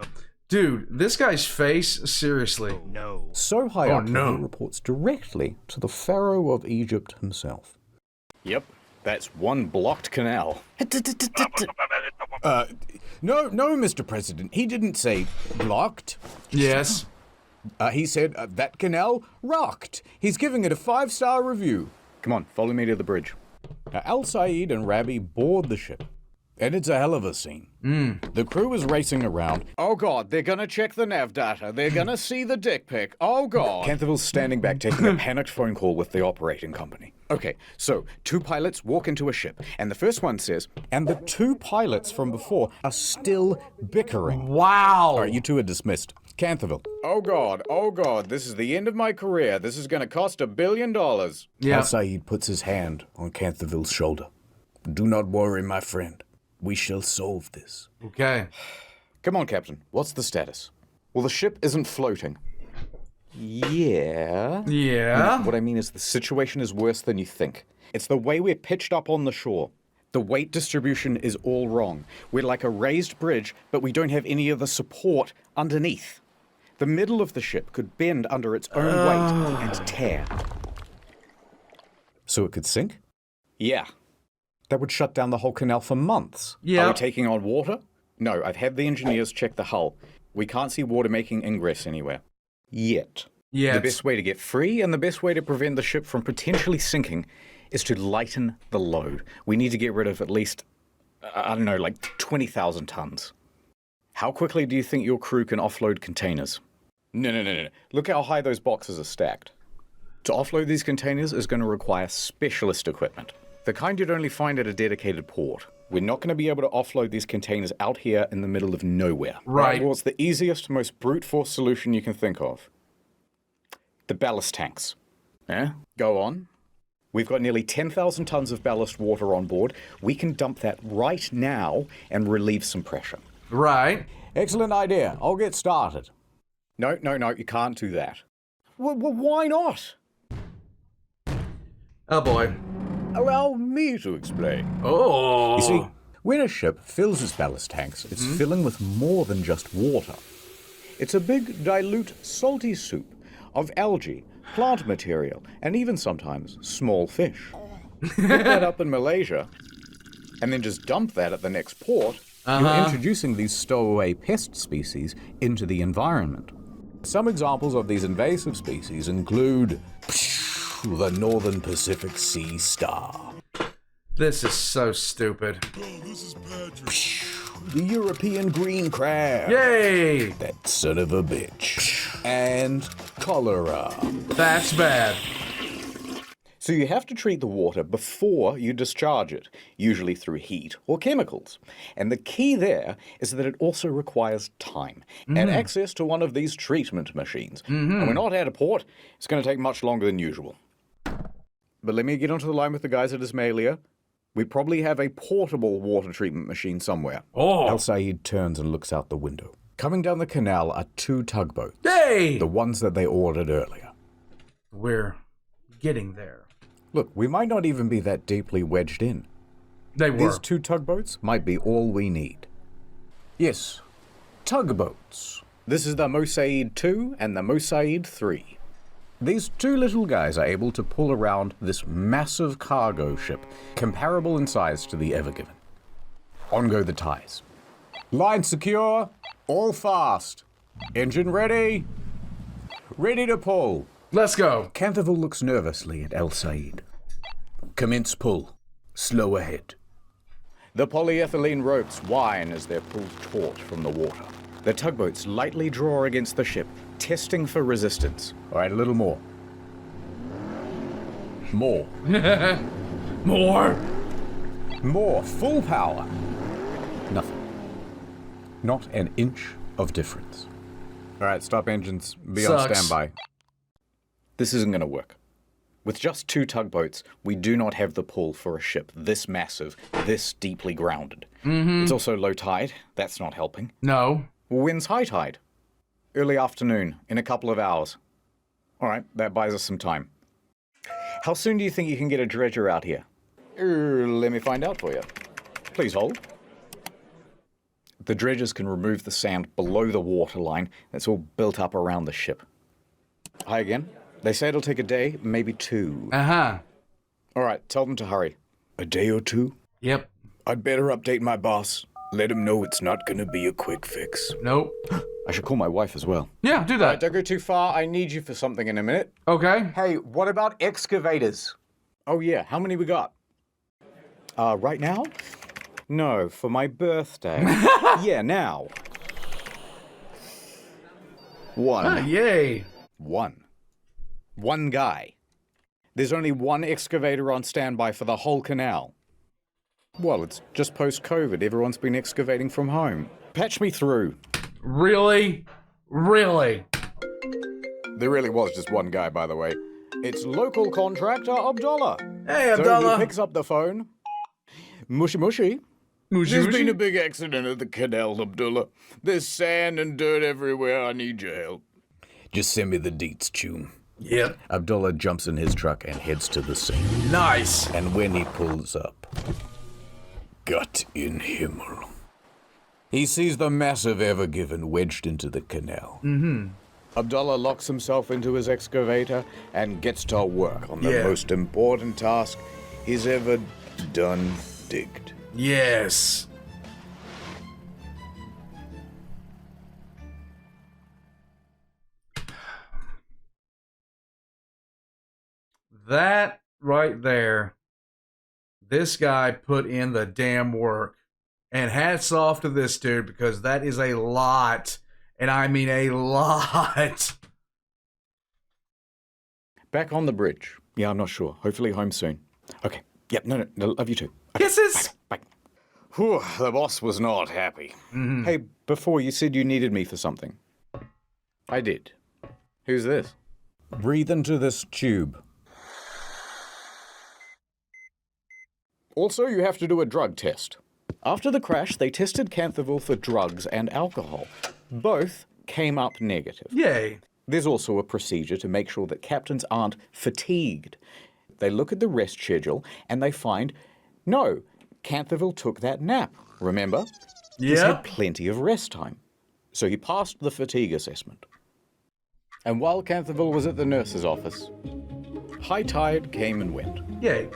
Dude, this guy's face, seriously. Oh, no. So high up that he reports directly to the Pharaoh of Egypt himself. Yep, that's one blocked canal. No, Mr. President, he didn't say blocked. Yes. He said that canal rocked. He's giving it a 5-star review. Come on, follow me to the bridge. Now, El Said and Rabi board the ship, and it's a hell of a scene. The crew is racing around. Oh God, they're gonna check the nav data. They're gonna see the dick pic. Oh God. Canthaville's standing back taking a panicked phone call with the operating company. Okay, so 2 pilots walk into a ship, and the first one says, and the 2 pilots from before are still bickering. Wow. All right, you 2 are dismissed. Canthaville. Oh God, this is the end of my career. This is gonna cost $1 billion. Yeah. El Said puts his hand on Canthaville's shoulder. Do not worry, my friend. We shall solve this. Okay. Come on, Captain. What's the status? Well, the ship isn't floating. Yeah. What I mean is the situation is worse than you think. It's the way we're pitched up on the shore. The weight distribution is all wrong. We're like a raised bridge, but we don't have any of the support underneath. The middle of the ship could bend under its own weight and tear. So it could sink? Yeah. That would shut down the whole canal for months. Yeah. Are we taking on water? No, I've had the engineers check the hull. We can't see water making ingress anywhere. Yet. Yet. The best way to get free and the best way to prevent the ship from potentially sinking is to lighten the load. We need to get rid of at least, I don't know, like 20,000 tons. How quickly do you think your crew can offload containers? No. Look how high those boxes are stacked. To offload these containers is going to require specialist equipment. The kind you'd only find at a dedicated port. We're not going to be able to offload these containers out here in the middle of nowhere. Right. Well, it's the easiest, most brute force solution you can think of. The ballast tanks. Go on. We've got nearly 10,000 tons of ballast water on board. We can dump that right now and relieve some pressure. Right. Excellent idea. I'll get started. No, you can't do that. Well, why not? Oh boy. Allow me to explain. Oh. You see, when a ship fills its ballast tanks, it's filling with more than just water. It's a big, dilute, salty soup of algae, plant material, and even sometimes small fish. Pick that up in Malaysia, and then just dump that at the next port, you're introducing these stowaway pest species into the environment. Some examples of these invasive species include the Northern Pacific sea star. This is so stupid. The European green crab. Yay! That son of a bitch. And cholera. That's bad. So you have to treat the water before you discharge it, usually through heat or chemicals. And the key there is that it also requires time and access to one of these treatment machines. And we're not at a port. It's going to take much longer than usual. But let me get onto the line with the guys at Ismailia. We probably have a portable water treatment machine somewhere. Oh. El Said turns and looks out the window. Coming down the canal are 2 tugboats. Hey! The ones that they ordered earlier. We're getting there. Look, we might not even be that deeply wedged in. They were. These 2 tugboats might be all we need. Yes, tugboats. This is the Mosaid 2 and the Mosaid 3. These 2 little guys are able to pull around this massive cargo ship, comparable in size to the Ever Given. On go the ties. Line secure, all fast. Engine ready. Ready to pull. Let's go. Canterville looks nervously at El Said. Commence pull. Slow ahead. The polyethylene ropes whine as they're pulled taut from the water. The tugboats lightly draw against the ship, testing for resistance. All right, a little more. More. More. More. Full power. Nothing. Not an inch of difference. All right, stop engines. Be on standby. This isn't going to work. With just 2 tugboats, we do not have the pull for a ship this massive, this deeply grounded. It's also low tide. That's not helping. No. Wind's high tide. Early afternoon, in a couple of hours. All right, that buys us some time. How soon do you think you can get a dredger out here? Let me find out for you. Please hold. The dredgers can remove the sand below the waterline that's all built up around the ship. Hi again. They say it'll take a day, maybe 2. Uh-huh. All right, tell them to hurry. A day or 2? Yep. I'd better update my boss. Let him know it's not gonna be a quick fix. Nope. I should call my wife as well. Yeah, do that. All right, don't go too far. I need you for something in a minute. Okay. Hey, what about excavators? Oh yeah, how many we got? Right now? No, for my birthday. Yeah, now. 1. Ah, yay. 1 guy. There's only 1 excavator on standby for the whole canal. Well, it's just post-COVID. Everyone's been excavating from home. Patch me through. Really? Really? There really was just 1 guy, by the way. It's local contractor Abdullah. Hey, So Abdullah. he picks up the phone. Mushy mushy. There's been a big accident at the canal, Abdullah. There's sand and dirt everywhere. I need your help. Just send me the deets, Chum. Yep. Abdullah jumps in his truck and heads to the scene. Nice. And when he pulls up, Gott in Himmel, he sees the massive Ever Given wedged into the canal. Abdullah locks himself into his excavator and gets to work on the most important task he's ever done digged. Yes. That right there, this guy put in the damn work. And hats off to this dude, because that is a lot. And I mean a lot. Back on the bridge. Yeah, I'm not sure. Hopefully home soon. Okay. Yep, no, love you too. Okay. Kisses! Bye. Whew, the boss was not happy. Hey, before you said you needed me for something. I did. Who's this? Breathe into this tube. Also, you have to do a drug test. After the crash, they tested Canterville for drugs and alcohol. Both came up negative. Yay. There's also a procedure to make sure that captains aren't fatigued. They look at the rest schedule and they find, no, Canterville took that nap, remember? He's had plenty of rest time. So he passed the fatigue assessment. And while Canterville was at the nurse's office, high tide came and went. Yay.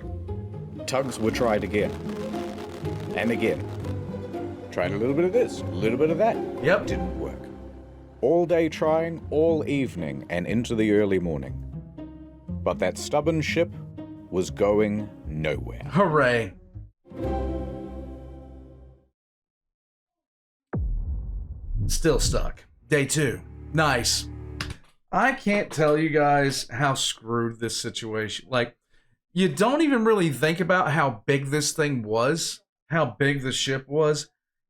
Tugs were tried again. And again. Tried a little bit of this, a little bit of that. Yep. Didn't work. All day trying, all evening, and into the early morning. But that stubborn ship was going nowhere. Hooray. Still stuck. Day 2. Nice. I can't tell you guys how screwed this situation. Like, you don't even really think about how big this thing was, how big the ship was.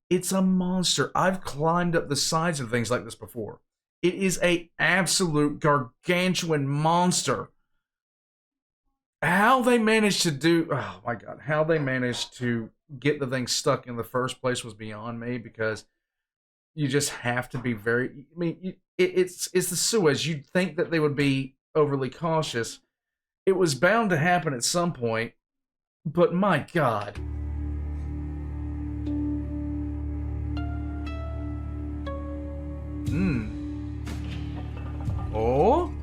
It's a monster. I've climbed up the sides of things like this before. It is a absolute gargantuan monster. How they managed to do, oh my God, how they managed to get the thing stuck in the first place was beyond me, because you just have to be very, I mean, it's the Suez. You'd think that they would be overly cautious. It was bound to happen at some point, but my God. Oh?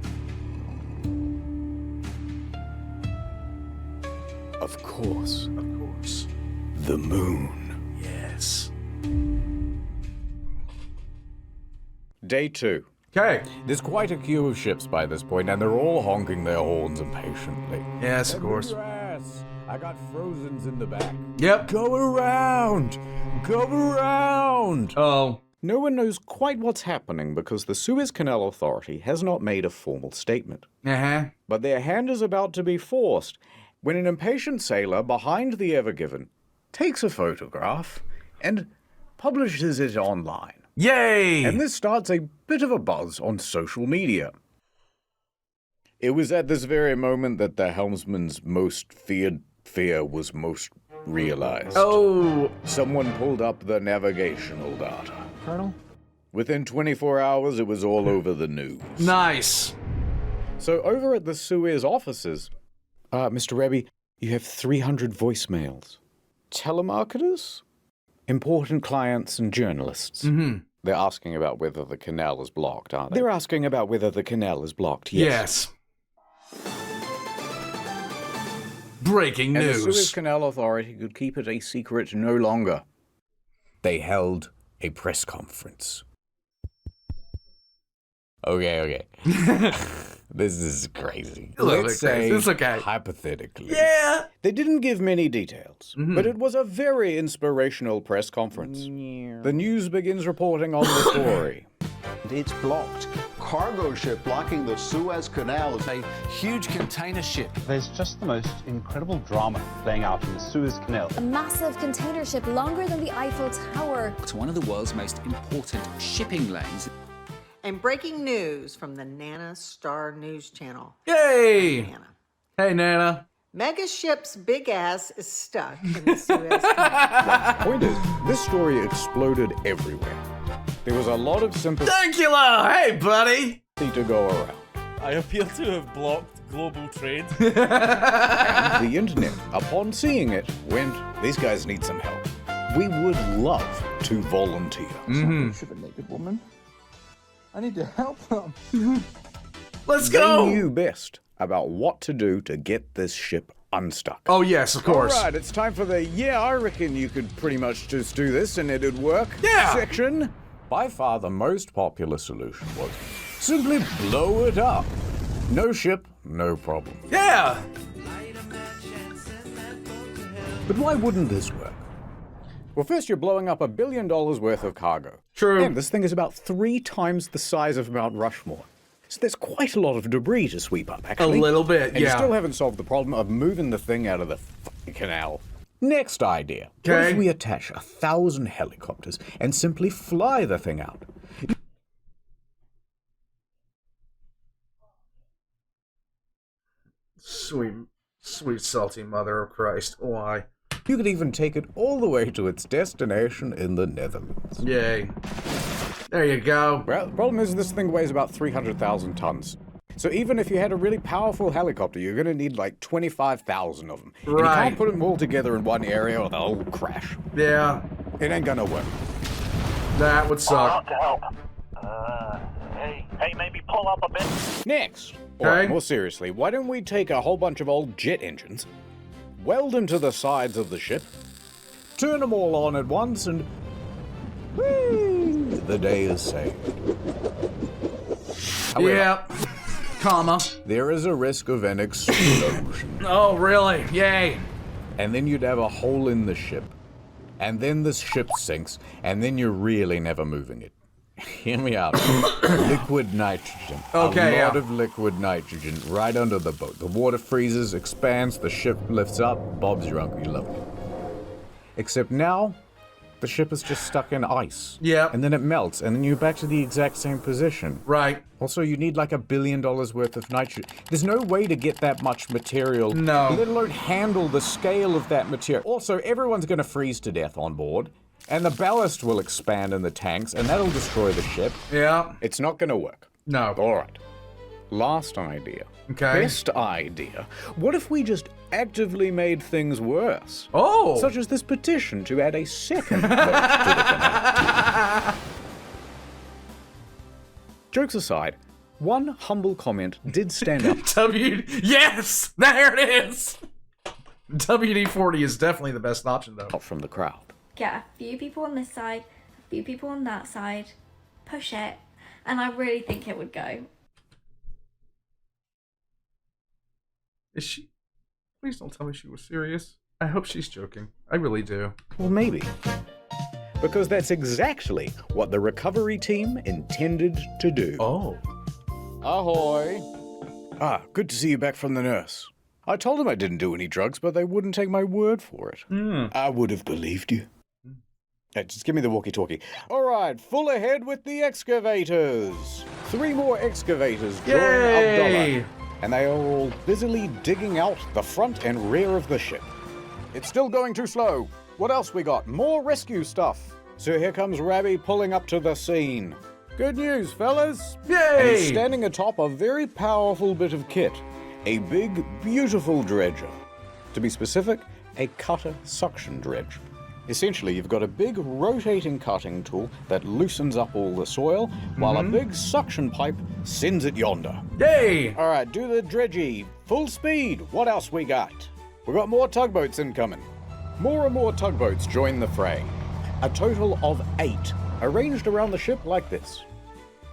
Of course. Of course. The moon. Yes. Day 2. Okay. There's quite a queue of ships by this point, and they're all honking their horns impatiently. Yes, of course. I got Frozens in the back. Yep. Go around! Go around! Oh. No one knows quite what's happening because the Suez Canal Authority has not made a formal statement. Uh-huh. But their hand is about to be forced when an impatient sailor behind the Ever Given takes a photograph and publishes it online. Yay! And this starts a bit of a buzz on social media. It was at this very moment that the helmsman's most feared fear was most realized. Oh! Someone pulled up the navigational data. Colonel? Within 24 hours, it was all over the news. Nice! So over at the Suez offices, Mr. Rebbe, you have 300 voicemails. Telemarketers? Important clients and journalists. Mm-hmm. They're asking about whether the canal is blocked, aren't they? They're asking about whether the canal is blocked, yes. Breaking news. And the Suez Canal Authority could keep it a secret no longer. They held a press conference. Okay. This is crazy. Let's say, it's okay. hypothetically. Yeah! They didn't give many details, but it was a very inspirational press conference. The news begins reporting on the story. It's blocked. Cargo ship blocking the Suez Canal. A huge container ship. There's just the most incredible drama playing out in the Suez Canal. A massive container ship longer than the Eiffel Tower. It's one of the world's most important shipping lanes. And breaking news from the Nana Star News Channel. Yay! Nana. Hey, Nana. Mega ship's big ass is stuck in the Suez Canal. The point is, this story exploded everywhere. There was a lot of sympathy. Thank you, Lo. Hey, buddy. To go around. I appear to have blocked global trade. And the internet, upon seeing it, went, these guys need some help. We would love to volunteer. Should a naked woman? I need to help them. Let's go! They knew best about what to do to get this ship unstuck. Oh, yes, of course. All right, it's time for the, I reckon you could pretty much just do this and it'd work section. By far the most popular solution was simply blow it up. No ship, no problem. Yeah! But why wouldn't this work? Well, first you're blowing up $1 billion worth of cargo. True. And this thing is about 3 times the size of Mount Rushmore. So there's quite a lot of debris to sweep up, actually. A little bit, and you still haven't solved the problem of moving the thing out of the fucking canal. Next idea. Okay. What if we attach 1,000 helicopters and simply fly the thing out? Sweet, sweet salty mother of Christ. Why? You could even take it all the way to its destination in the Netherlands. Yay. There you go. Well, the problem is this thing weighs about 300,000 tons. So even if you had a really powerful helicopter, you're going to need like 25,000 of them. Right. And you can't put them all together in one area or they'll all crash. Yeah. It ain't going to work. That would suck. to help. Hey, maybe pull up a bit. Next. Or Okay. more seriously, why don't we take a whole bunch of old jet engines, weld them to the sides of the ship, turn them all on at once, and whee, the day is saved. However, Yep. Comma. there is a risk of an explosion. Oh, really? Yay. And then you'd have a hole in the ship. And then the ship sinks, and then you're really never moving it. Hear me out. Liquid nitrogen. Okay, a lot of liquid nitrogen right under the boat. The water freezes, expands, the ship lifts up. Bob's your uncle, you love me. Except now, the ship is just stuck in ice. Yeah. And then it melts, and then you're back to the exact same position. Right. Also, you need like $1 billion worth of nitrogen. There's no way to get that much material. No. Let alone handle the scale of that material. Also, everyone's going to freeze to death on board. And the ballast will expand in the tanks, and that'll destroy the ship. Yeah. It's not going to work. No. All right. Last idea. Okay. Best idea. What if we just actively made things worse? Oh. Such as this petition to add a second boat to the canal. Jokes aside, one humble comment did stand up. Yes! There it is! WD-40 is definitely the best option, though. From the crowd. Get a few people on this side, a few people on that side, push it, and I really think it would go. Is she? Please don't tell me she was serious. I hope she's joking. I really do. Well, maybe. Because that's exactly what the recovery team intended to do. Oh. Ahoy. Ah, good to see you back from the nurse. I told them I didn't do any drugs, but they wouldn't take my word for it. I would have believed you. Just give me the walkie-talkie. All right, full ahead with the excavators. 3 more excavators join Abdullah. And they are all busily digging out the front and rear of the ship. It's still going too slow. What else we got? More rescue stuff. So here comes Rabbi pulling up to the scene. Good news, fellas. Yay! And he's standing atop a very powerful bit of kit. A big, beautiful dredger. To be specific, a cutter suction dredge. Essentially, you've got a big rotating cutting tool that loosens up all the soil, while a big suction pipe sends it yonder. Yay! All right, do the dredgy. Full speed. What else we got? We got more tugboats incoming. More and more tugboats join the fray. A total of 8, arranged around the ship like this.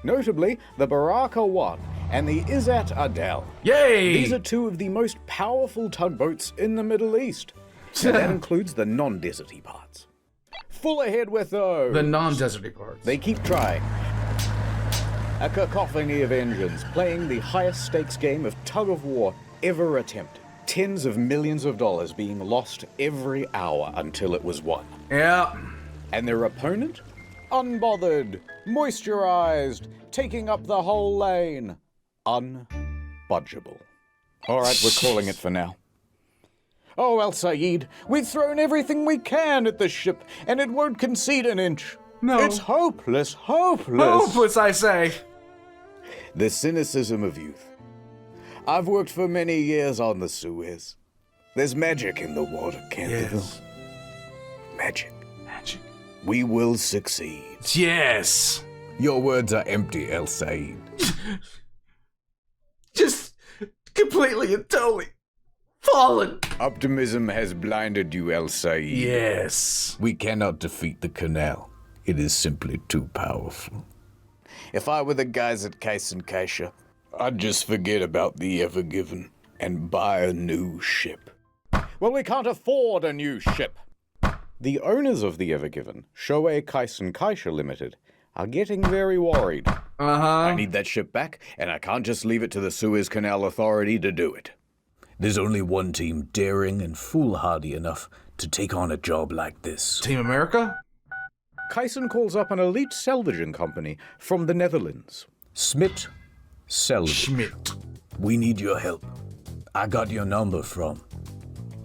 Notably, the Baraka 1 and the Izzat Adel. Yay! These are 2 of the most powerful tugboats in the Middle East. And that includes the non-deserty parts. Full ahead with those. The non-deserty parts. They keep trying. A cacophony of engines playing the highest stakes game of tug-of-war ever attempted. Tens of millions of dollars being lost every hour until it was won. Yeah. And their opponent? Unbothered, moisturized, taking up the whole lane. Unbudgeable. All right, we're calling it for now. Oh, El Said, we've thrown everything we can at the ship, and it won't concede an inch. No. It's hopeless, hopeless. Hopeless, I say. The cynicism of youth. I've worked for many years on the Suez. There's magic in the water, Canterville. Yes. Magic. Magic. We will succeed. Yes. Your words are empty, El Said. Just completely and totally fallen. Optimism has blinded you, El Said. Yes. We cannot defeat the canal. It is simply too powerful. If I were the guys at Case and Kaisha, I'd just forget about the Ever Given and buy a new ship. Well, we can't afford a new ship. The owners of the Ever Given, Shoei Kaisen Kaisha Limited, are getting very worried. I need that ship back, and I can't just leave it to the Suez Canal Authority to do it. There's only one team daring and foolhardy enough to take on a job like this. Team America? Kaisen calls up an elite salvaging company from the Netherlands. Smit Salvage. Schmidt. We need your help. I got your number from...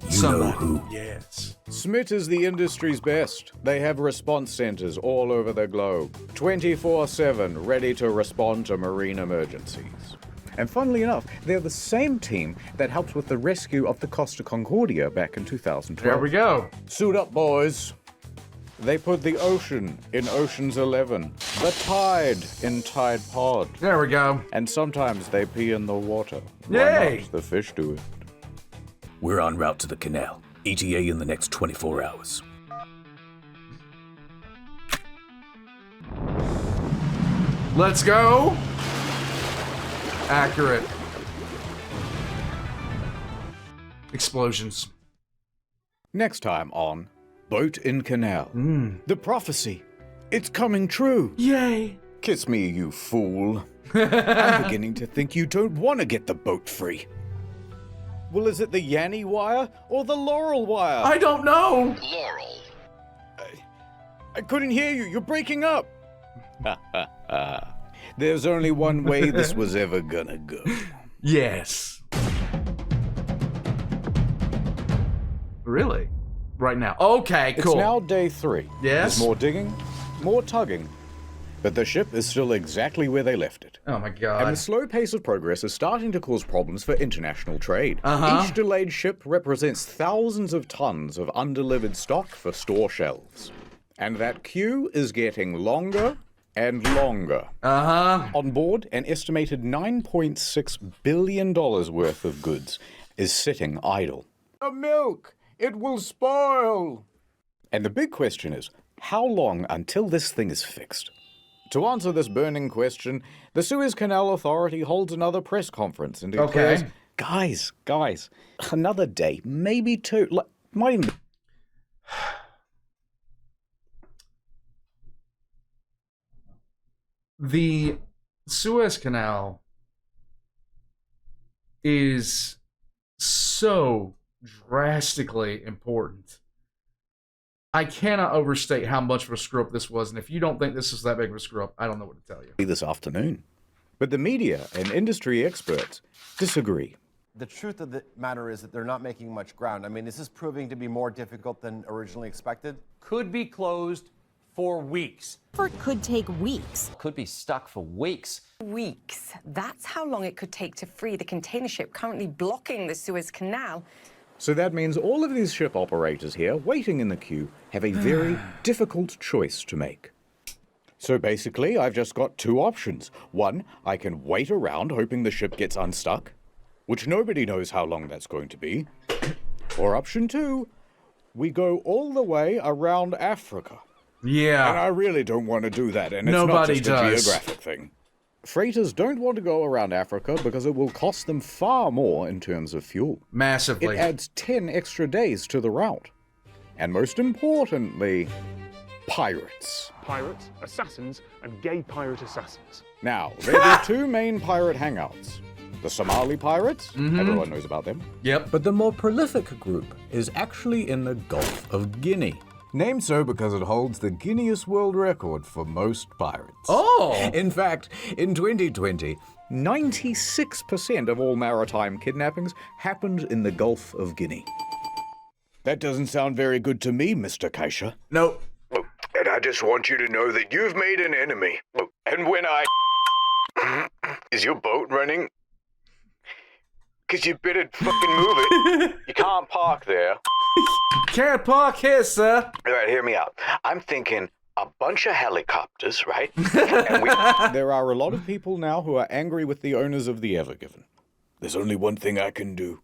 You know who. Yes. Smit is the industry's best. They have response centers all over the globe, 24/7, ready to respond to marine emergencies. And funnily enough, they're the same team that helped with the rescue of the Costa Concordia back in 2012. There we go. Suit up, boys. They put the ocean in Ocean's 11, the tide in Tide Pod. There we go. And sometimes they pee in the water. Yay! Why not? The fish do it. We're en route to the canal. ETA in the next 24 hours. Let's go. Accurate. Explosions. Next time on Boat in Canal. The prophecy. It's coming true. Yay. Kiss me, you fool. I'm beginning to think you don't want to get the boat free. Well, is it the Yanny wire or the Laurel wire? I don't know. Laurel. I couldn't hear you. You're breaking up. There's only one way this was ever gonna go. Yes. Really? Right now. Okay, cool. It's now day 3. Yes? There's more digging, more tugging. But the ship is still exactly where they left it. Oh my god. And the slow pace of progress is starting to cause problems for international trade. Uh-huh. Each delayed ship represents thousands of tons of undelivered stock for store shelves. And that queue is getting longer and longer. Uh-huh. On board, an estimated $9.6 billion worth of goods is sitting idle. The milk! It will spoil! And the big question is, how long until this thing is fixed? To answer this burning question, the Suez Canal Authority holds another press conference and declares, guys, another day, maybe 2, might even... The Suez Canal is so drastically important. I cannot overstate how much of a screw up this was, and if you don't think this is that big of a screw up, I don't know what to tell you. This afternoon. But the media and industry experts disagree. The truth of the matter is that they're not making much ground. I mean, this is proving to be more difficult than originally expected. Could be closed for weeks. It could take weeks. Could be stuck for weeks. Weeks. That's how long it could take to free the container ship currently blocking the Suez Canal. So that means all of these ship operators here, waiting in the queue, have a very difficult choice to make. So basically, I've just got 2 options. One, I can wait around hoping the ship gets unstuck, which nobody knows how long that's going to be. Or option 2, we go all the way around Africa. Yeah. And I really don't want to do that, and it's Nobody not just does. a geographic thing. Freighters don't want to go around Africa because it will cost them far more in terms of fuel. Massively. It adds 10 extra days to the route. And most importantly, pirates. Pirates, assassins, and gay pirate assassins. Now, there are 2 main pirate hangouts. The Somali pirates, everyone knows about them. Yep. But the more prolific group is actually in the Gulf of Guinea. Named so because it holds the Guinness World Record for most pirates. Oh! In fact, in 2020, 96% of all maritime kidnappings happened in the Gulf of Guinea. That doesn't sound very good to me, Mr. Kaisha. No. And I just want you to know that you've made an enemy. And when Is your boat running? Because you better fucking move it. You can't park there. Can't park here, sir. All right, hear me out. I'm thinking a bunch of helicopters, right? There are a lot of people now who are angry with the owners of the Ever Given. There's only one thing I can do.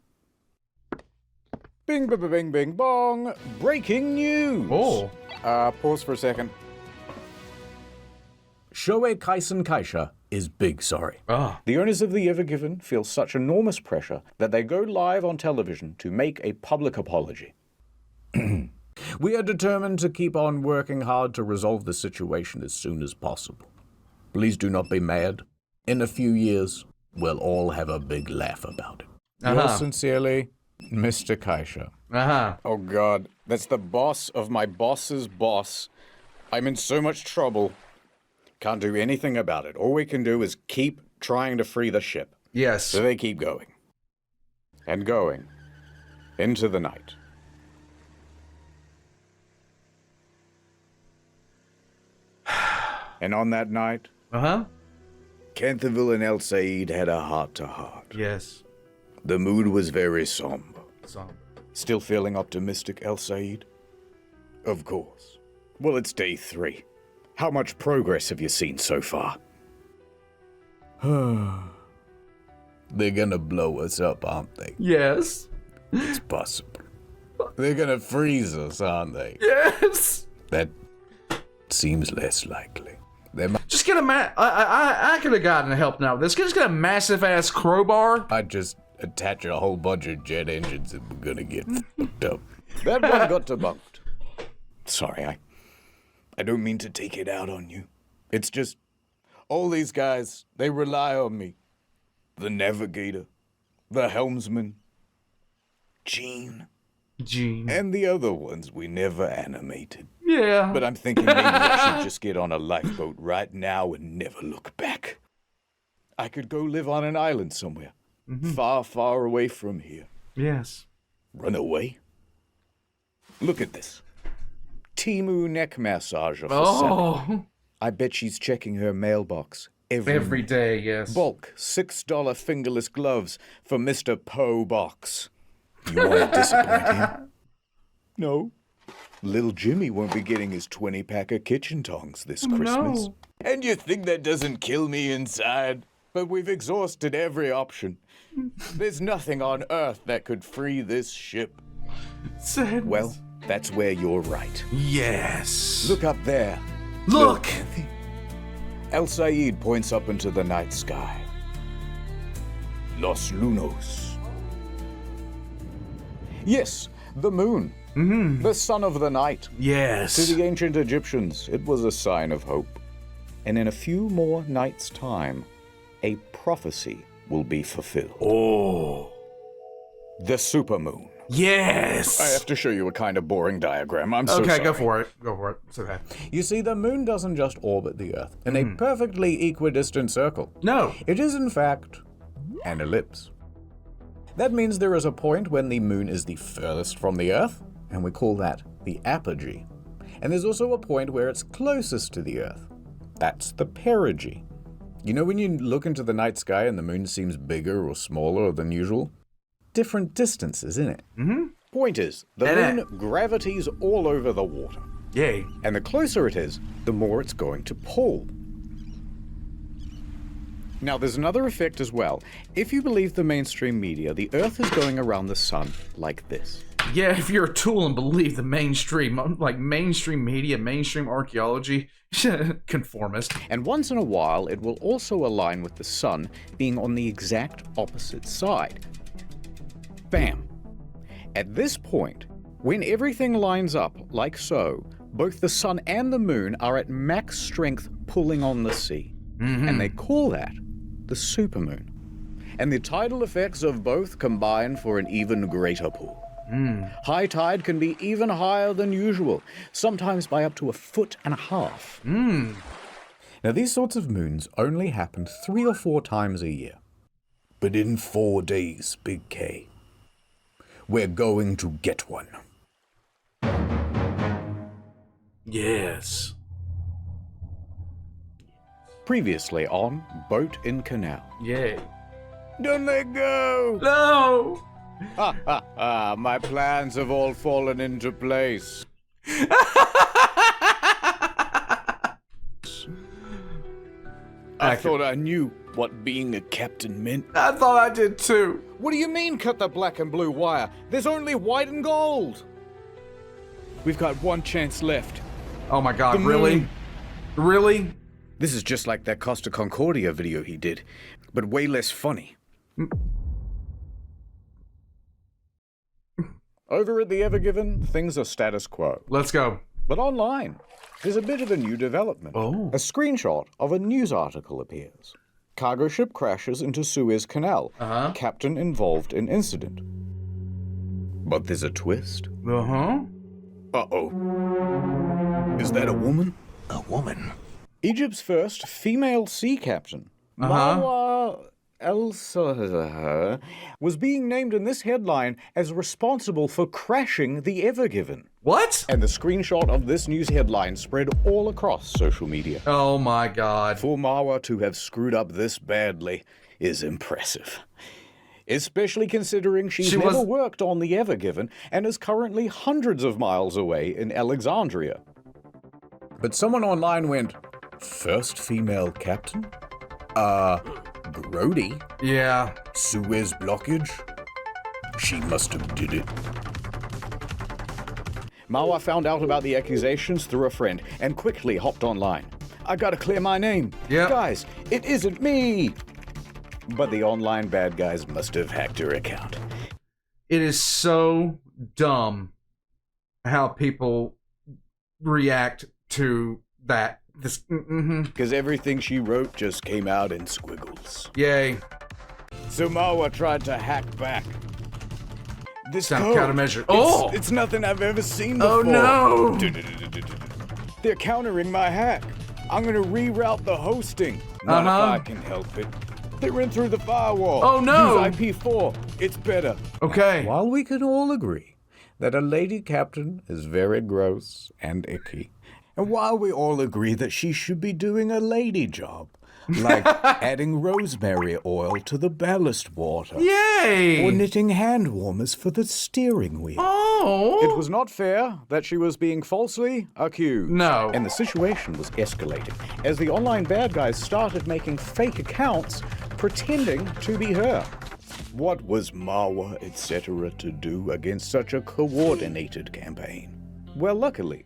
Bing, bing, bing, bing, bong. Breaking news. Oh. Pause for a second. Shoei Kaisen Kaisha is big sorry. The owners of the Ever Given feel such enormous pressure that they go live on television to make a public apology. We are determined to keep on working hard to resolve the situation as soon as possible. Please do not be mad. In a few years, we'll all have a big laugh about it. Yours sincerely, Mr. Kaisha. Oh God, that's the boss of my boss's boss. I'm in so much trouble. Can't do anything about it. All we can do is keep trying to free the ship. Yes. So they keep going. And going. Into the night. And on that night, Canterville and El Said had a heart-to-heart. Yes. The mood was very somber. Still feeling optimistic, El Said? Of course. Well, it's day 3. How much progress have you seen so far? They're gonna blow us up, aren't they? Yes. It's possible. They're gonna freeze us, aren't they? Yes. That seems less likely. Just get a I could have gotten help now. This just get a massive ass crowbar. I'd just attach a whole bunch of jet engines and we're gonna get fucked up. That one got debunked. Sorry, I don't mean to take it out on you. It's just All these guys, they rely on me. The navigator, the helmsman, Gene, and the other ones we never animated. Yeah. But I'm thinking maybe I should just get on a lifeboat right now and never look back. I could go live on an island somewhere, far, far away from here. Yes. Run away? Look at this. Timu neck massager for $7. I bet she's checking her mailbox every day, yes. Bulk, $6 fingerless gloves for Mr. Poe Box. You want to disappoint him? No. Little Jimmy won't be getting his 20-pack of kitchen tongs this Christmas. No. And you think that doesn't kill me inside? But we've exhausted every option. There's nothing on Earth that could free this ship. Sadness. Well, that's where you're right. Yes. Look up there. Look! El Said points up into the night sky. Los Lunos. Yes, the moon. The son of the night. Yes. To the ancient Egyptians, it was a sign of hope. And in a few more nights' time, a prophecy will be fulfilled. Oh. The supermoon. Yes. I have to show you a kind of boring diagram. I'm so okay, sorry. go for it. Go for it. It's okay. You see, the moon doesn't just orbit the Earth in a perfectly equidistant circle. No. It is, in fact, an ellipse. That means there is a point when the moon is the furthest from the Earth, and we call that the apogee. And there's also a point where it's closest to the Earth. That's the perigee. You know when you look into the night sky and the moon seems bigger or smaller than usual? Different distances, isn't it? Point is, the moon gravities all over the water. Yay. And the closer it is, the more it's going to pull. Now, there's another effect as well. If you believe the mainstream media, the Earth is going around the sun like this. Yeah, if you're a tool and believe the mainstream, like mainstream media, mainstream archaeology, conformist. And once in a while, it will also align with the sun being on the exact opposite side. Bam. At this point, when everything lines up like so, both the sun and the moon are at max strength pulling on the sea. And they call that the supermoon. And the tidal effects of both combine for an even greater pull. High tide can be even higher than usual, sometimes by up to 1.5 feet. Now, these sorts of moons only happen 3 or 4 times a year. But in 4 days, Big K, we're going to get one. Yes. Previously on Boat in Canal. Yay. Don't let go! No! Ha ha ha, my plans have all fallen into place. I thought I knew what being a captain meant. I thought I did too. What do you mean cut the black and blue wire? There's only white and gold. We've got one chance left. Oh my god, really? Really? This is just like that Costa Concordia video he did, but way less funny. Over at the Ever Given, things are status quo. Let's go. But online, there's a bit of a new development. A screenshot of a news article appears. Cargo ship crashes into Suez Canal. Captain involved in incident. But there's a twist. Uh-oh. Is that a woman? A woman. Egypt's first female sea captain, Marwa El-Sahar, was being named in this headline as responsible for crashing the Ever Given. What? And the screenshot of this news headline spread all across social media. Oh my god. For Marwa to have screwed up this badly is impressive. Especially considering she's never worked on the Ever Given and is currently hundreds of miles away in Alexandria. But someone online went, first female captain? Grody? Yeah. Suez blockage? She must have did it. Marwa found out about the accusations through a friend and quickly hopped online. I gotta clear my name. Yeah. Guys, it isn't me. But the online bad guys must have hacked her account. It is so dumb how people react to that Because everything she wrote just came out in squiggles. Yay. So Marwa tried to hack back. This Sound code, countermeasure. Oh! It's nothing I've ever seen before. Oh no! They're countering my hack. I'm gonna reroute the hosting. Not if I can help it. They ran through the firewall. Oh no! Use IP4. It's better. Okay. While we can all agree that a lady captain is very gross and icky, and while we all agree that she should be doing a lady job, like adding rosemary oil to the ballast water. Yay! Or knitting hand warmers for the steering wheel. Oh! It was not fair that she was being falsely accused. No. And the situation was escalating as the online bad guys started making fake accounts pretending to be her. What was Marwa, etc. to do against such a coordinated campaign? Well, luckily,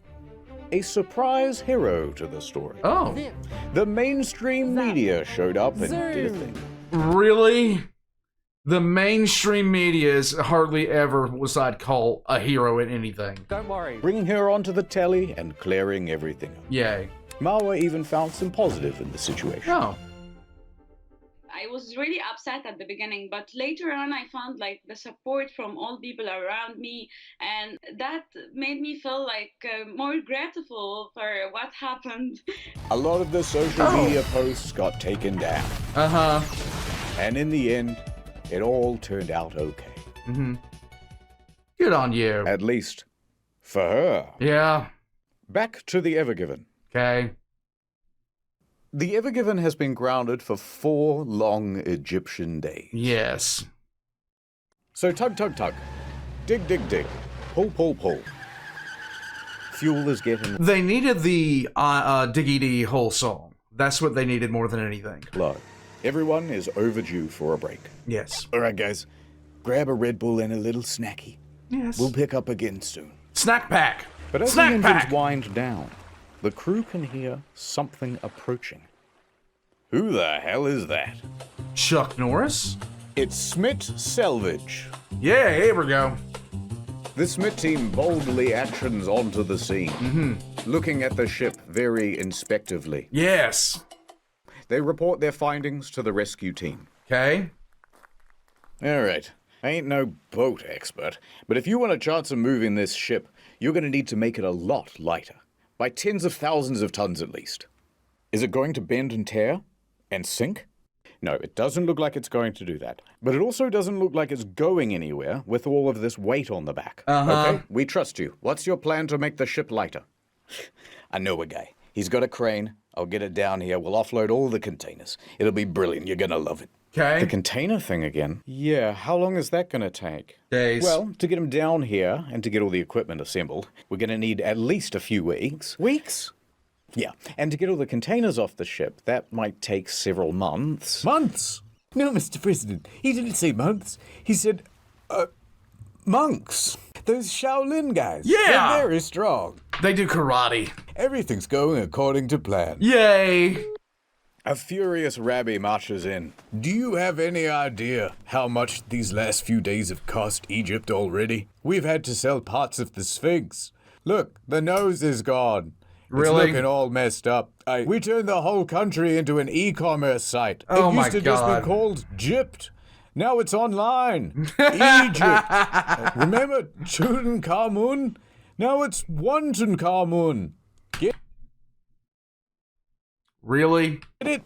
a surprise hero to the story. Oh. The mainstream media showed up and did a thing. Really? The mainstream media is hardly ever what I'd call a hero in anything. Don't worry. Bringing her onto the telly and clearing everything up. Yay. Marwa even found some positive in the situation. Oh. I was really upset at the beginning, but later on I found like the support from all people around me, and that made me feel like more grateful for what happened. A lot of the social media posts got taken down. And in the end, it all turned out okay. Good on you. At least for her. Yeah. Back to the Ever Given. Okay. The Ever Given has been grounded for 4 long Egyptian days. Yes. So tug, tug, tug. Dig, dig, dig. Pull, pull, pull. Fuel is getting... They needed the Diggity Hole song. That's what they needed more than anything. low. Everyone is overdue for a break. Yes. All right, guys. Grab a Red Bull and a little snacky. Yes. We'll pick up again soon. Snack pack. But as Snack the engines pack. wind down, the crew can hear something approaching. Who the hell is that? Chuck Norris? It's Smit Salvage. Yeah, here we go. The Smit team boldly actions onto the scene, looking at the ship very inspectively. Yes. They report their findings to the rescue team. Okay. All right. I ain't no boat expert, but if you want a chance of moving this ship, you're going to need to make it a lot lighter. By tens of thousands of tons at least. Is it going to bend and tear? And sink? No, it doesn't look like it's going to do that. But it also doesn't look like it's going anywhere with all of this weight on the back. Okay, we trust you. What's your plan to make the ship lighter? I know a guy. He's got a crane. I'll get it down here. We'll offload all the containers. It'll be brilliant. You're gonna love it. Okay. The container thing again? Yeah, how long is that gonna take? Days. Well, to get them down here and to get all the equipment assembled, we're gonna need at least a few weeks. Weeks? Yeah, and to get all the containers off the ship, that might take several months. Months? No, Mr. President, he didn't say months. He said, monks. Those Shaolin guys. Yeah! They're very strong. They do karate. Everything's going according to plan. Yay! A furious rabbi marches in. Do you have any idea how much these last few days have cost Egypt already? We've had to sell parts of the Sphinx. Look, the nose is gone. Really? It's looking all messed up. We turned the whole country into an e-commerce site. Oh my It used to just God. be called Gypt. Now it's online. Egypt. Remember Tutankhamun? Now it's Tutankhamun. Get Really? it?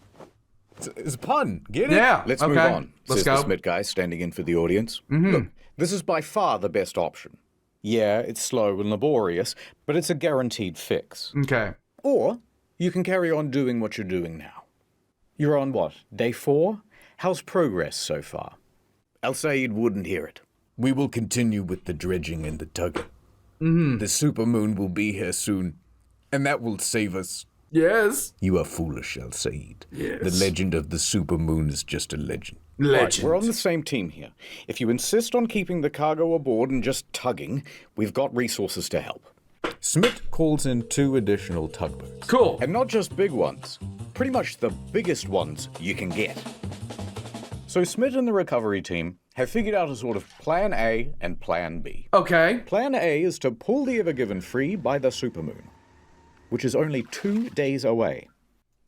It's a pun. Get it? Yeah. Let's okay. move on, Let's says go. the Smit guy standing in for the audience. Mhm. Look, this is by far the best option. Yeah, it's slow and laborious, but it's a guaranteed fix. Okay. Or you can carry on doing what you're doing now. You're on what, day 4? How's progress so far? Al-Sayed wouldn't hear it. We will continue with the dredging and the tugging. Mm-hmm. The supermoon will be here soon, and that will save us. Yes. You are foolish, Al-Sayed. Yes. The legend of the supermoon is just a legend. Right, we're on the same team here. If you insist on keeping the cargo aboard and just tugging, we've got resources to help. Smit calls in 2 additional tugboats. Cool. And not just big ones. Pretty much the biggest ones you can get. So Smit and the recovery team have figured out a sort of plan A and plan B. Okay. Plan A is to pull the Ever Given free by the supermoon. which is only 2 days away.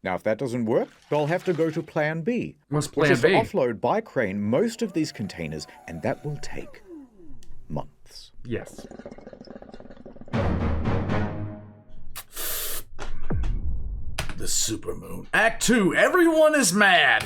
Now, if that doesn't work, they'll have to go to Plan B, What's which Plan is to B? offload by crane most of these containers, and that will take months. Yes. The supermoon. Act 2. Everyone is mad.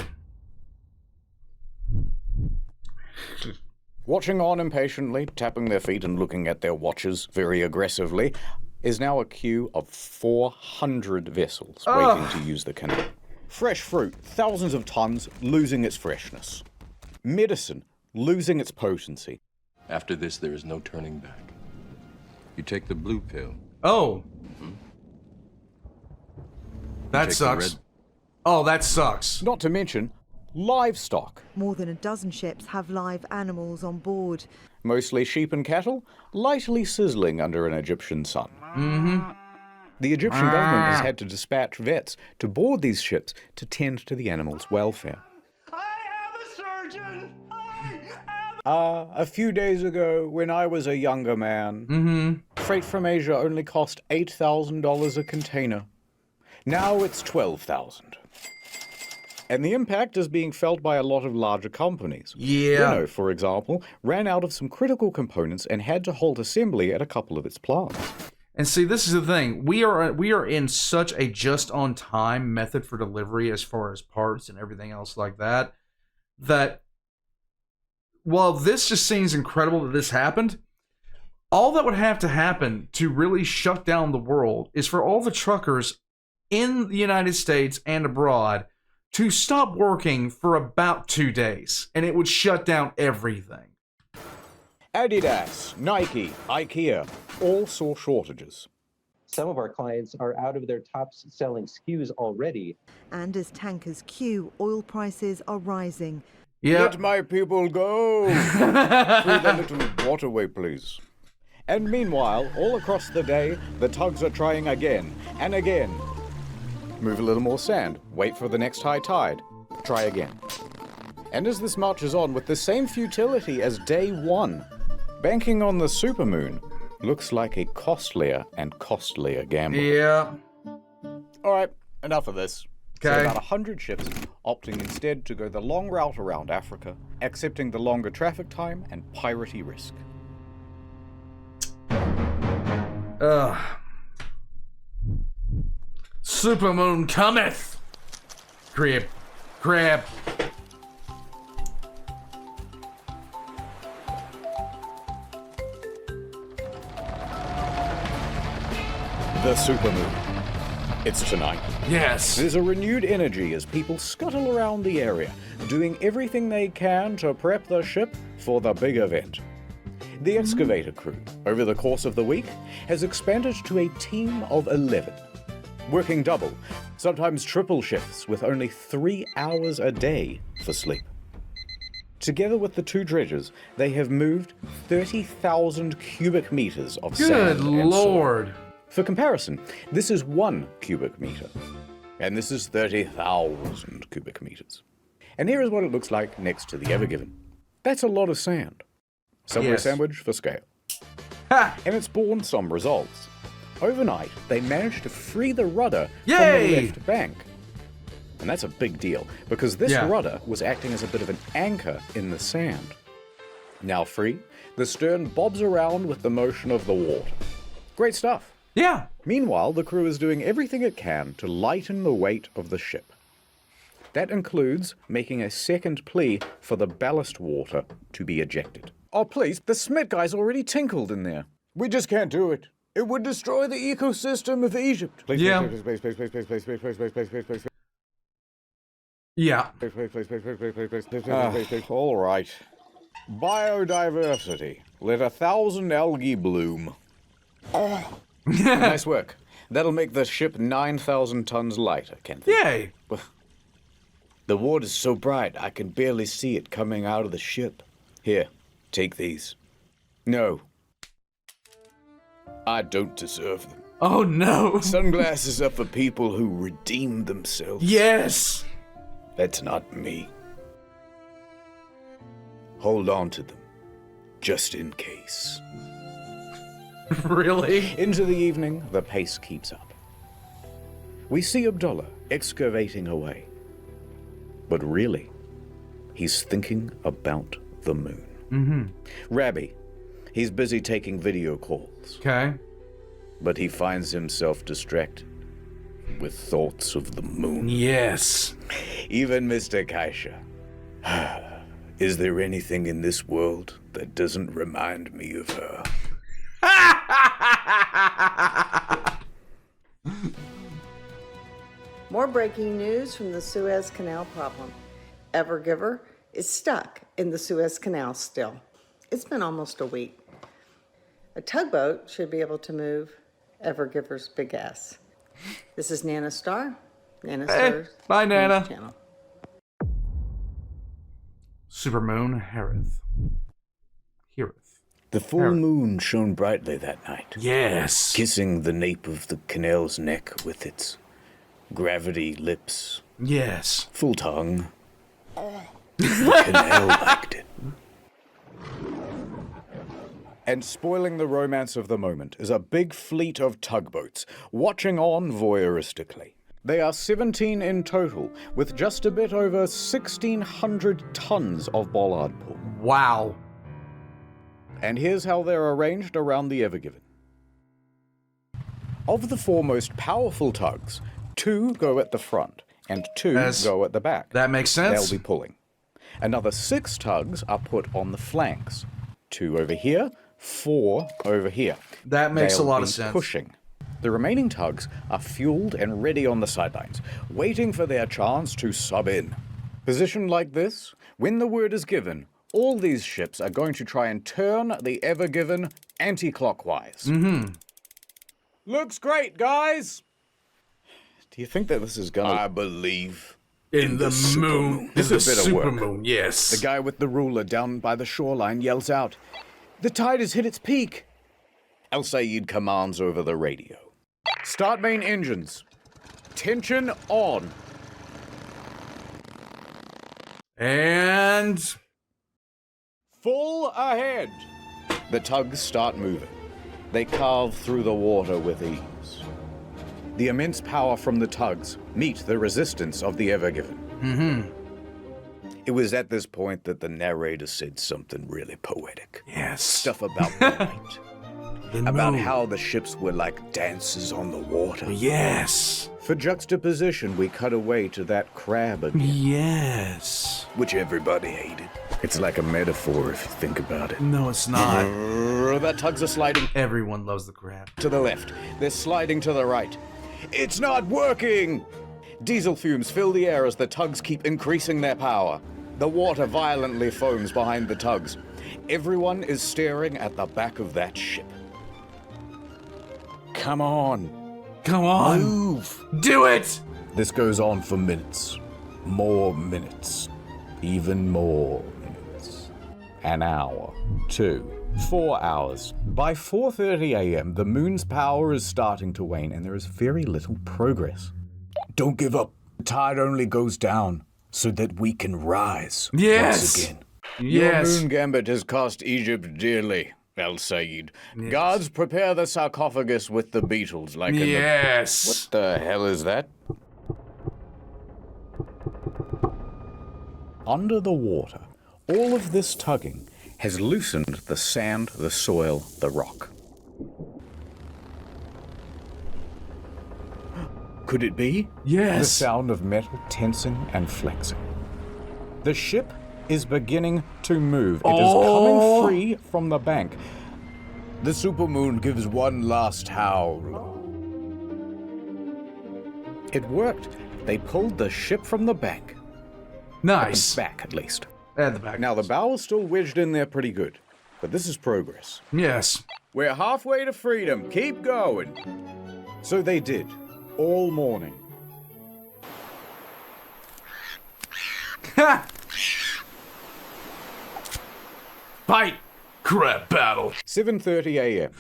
Watching on impatiently, tapping their feet and looking at their watches very aggressively, is now a queue of 400 vessels waiting to use the canal. Fresh fruit, thousands of tons, losing its freshness. Medicine, losing its potency. After this, there is no turning back. You take the blue pill. Oh. That take the sucks. red- Oh, that sucks. Not to mention livestock. More than a dozen ships have live animals on board. Mostly sheep and cattle, lightly sizzling under an Egyptian sun. Mm-hmm. The Egyptian government has had to dispatch vets to board these ships to tend to the animals' welfare. A few days ago, when I was a younger man, freight from Asia only cost $8,000 a container. Now it's $12,000. And the impact is being felt by a lot of larger companies. Yeah. Renault, for example, ran out of some critical components and had to halt assembly at a couple of its plants. And see, this is the thing. We are in such a just-on-time method for delivery as far as parts and everything else like that, that while this just seems incredible that this happened, all that would have to happen to really shut down the world is for all the truckers in the United States and abroad to stop working for about 2 days, and it would shut down everything. Adidas, Nike, IKEA, all saw shortages. Some of our clients are out of their top-selling SKUs already. And as tankers queue, oil prices are rising. Let my people go! Through the little waterway, please. And meanwhile, all across the day, the tugs are trying again and again. Move a little more sand, wait for the next high tide, try again. And as this marches on with the same futility as day one, banking on the supermoon looks like a costlier and costlier gamble. Yeah. All right, enough of this. So Okay. about 100 ships opting instead to go the long route around Africa, accepting the longer traffic time and piratey risk. Ugh. Supermoon cometh! Crab. Crab. The supermoon. It's tonight. Yes. There's a renewed energy as people scuttle around the area, doing everything they can to prep the ship for the big event. The excavator crew, over the course of the week, has expanded to a team of 11, working double, sometimes triple shifts with only 3 hours a day for sleep. Together with the two dredgers, they have moved 30,000 cubic meters of Good sand and Lord. soil. For comparison, this is 1 cubic meter, and this is 30,000 cubic meters. And here is what it looks like next to the Ever Given. That's a lot of sand. Subway Yes. sandwich for scale. And it's borne some results. Overnight, they managed to free the rudder from Yay! the left bank. And that's a big deal, because this rudder was acting as a bit of an anchor in the sand. Now free, the stern bobs around with the motion of the water. Great stuff. Yeah. Meanwhile, the crew is doing everything it can to lighten the weight of the ship. That includes making a second plea for the ballast water to be ejected. Oh, please, the Smit guy's already tinkled in there. We just can't do it. It would destroy the ecosystem of Egypt. Please, Yeah. please, please, please, please, please, please, please, please, please, please, please, please, please. Yeah. Please, please, please, please, please, please, please, please, please, please, please. All right. Biodiversity. Let 1,000 algae bloom. Nice work. That'll make the ship 9,000 tons lighter, Kent. Yay! The water's so bright, I can barely see it coming out of the ship. Here, take these. No. I don't deserve them. Oh, no. Sunglasses are for people who redeem themselves. Yes! That's not me. Hold on to them, just in case. Really? Into the evening, the pace keeps up. We see Abdullah excavating away. But really, he's thinking about the moon. Mm-hmm. Rabbi, he's busy taking video calls. Okay. But he finds himself distracted with thoughts of the moon. Yes. Even Mr. Kaisha. Is there anything in this world that doesn't remind me of her? More breaking news from the Suez Canal problem. Evergiver is stuck in the Suez Canal still. It's been almost a week. A tugboat should be able to move Evergiver's big ass. This is Nana Star. Nana Star's bye, Nana. news channel. Supermoon Hereth. The full moon shone brightly that night. Yes. Kissing the nape of the canal's neck with its gravity lips. Yes. Full tongue. The canal liked it. And spoiling the romance of the moment is a big fleet of tugboats, watching on voyeuristically. They are 17 in total, with just a bit over 1,600 tons of bollard pull. Wow. And here's how they're arranged around the Evergiven. Of the four most powerful tugs, 2 go at the front, and 2 go at the back. That makes sense. They'll be pulling. Another 6 tugs are put on the flanks. 2 over here, 4 over here. That makes a lot of They'll be sense. Pushing. The remaining tugs are fueled and ready on the sidelines, waiting for their chance to sub in. Positioned like this, when the word is given, all these ships are going to try and turn the Evergiven anti-clockwise. Mm-hmm. Looks great, guys! Do you think that this is gonna... I believe in the moon. This is a bit of work. Supermoon, yes. The guy with the ruler down by the shoreline yells out, "The tide has hit its peak!" El Sayed commands over the radio. Start main engines. Tension on. And... full ahead. The tugs start moving. They carve through the water with ease. The immense power from the tugs meet the resistance of the Evergiven. Mm-hmm. It was at this point that the narrator said something really poetic. Yes. Stuff about the night. About how the ships were like dancers on the water. Yes. For juxtaposition, we cut away to that crab again. Yes. Which everybody hated. It's like a metaphor if you think about it. No, it's not. The tugs are sliding. Everyone loves the crab. To the left. They're sliding to the right. It's not working! Diesel fumes fill the air as the tugs keep increasing their power. The water violently foams behind the tugs. Everyone is staring at the back of that ship. Come on. Come on. Move. Do it! This goes on for minutes. More minutes. Even more minutes. An hour. 2. 4 hours. By 4:30 a.m., the moon's power is starting to wane, and there is very little progress. Don't give up. The tide only goes down so that we can rise once again. Your moon gambit has cost Egypt dearly, El Sayed. Yes. Gods, prepare the sarcophagus with the beetles, like in the... Yes. What the hell is that? Under the water, all of this tugging has loosened the sand, the soil, the rock. Could it be? Yes. The sound of metal tensing and flexing. The ship is beginning to move. It is coming free from the bank. The supermoon gives one last howl. It worked. They pulled the ship from the bank. Nice. Back, at least. At the back. Now, the bow is still wedged in there pretty good, but this is progress. Yes. We're halfway to freedom. Keep going. So they did, all morning. Ha! Fight! Crab battle. 7:30 a.m.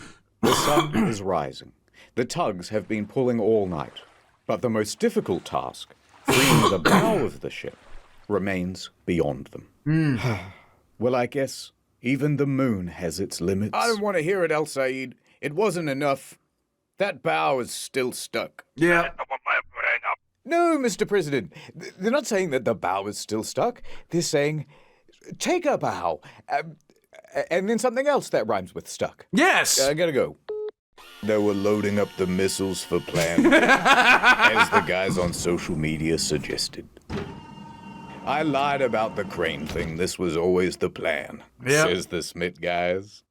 The sun is rising. The tugs have been pulling all night, but the most difficult task, freeing the bow of the ship, remains beyond them. Well, I guess even the moon has its limits. I don't want to hear it, El Sayed. It wasn't enough. That bow is still stuck. Yeah. No, Mr. President. They're not saying that the bow is still stuck. They're saying, take a bow. And then something else that rhymes with stuck. Yes! I gotta go. They were loading up the missiles for plan, as the guys on social media suggested. I lied about the crane thing. This was always the plan, says the Smit guys.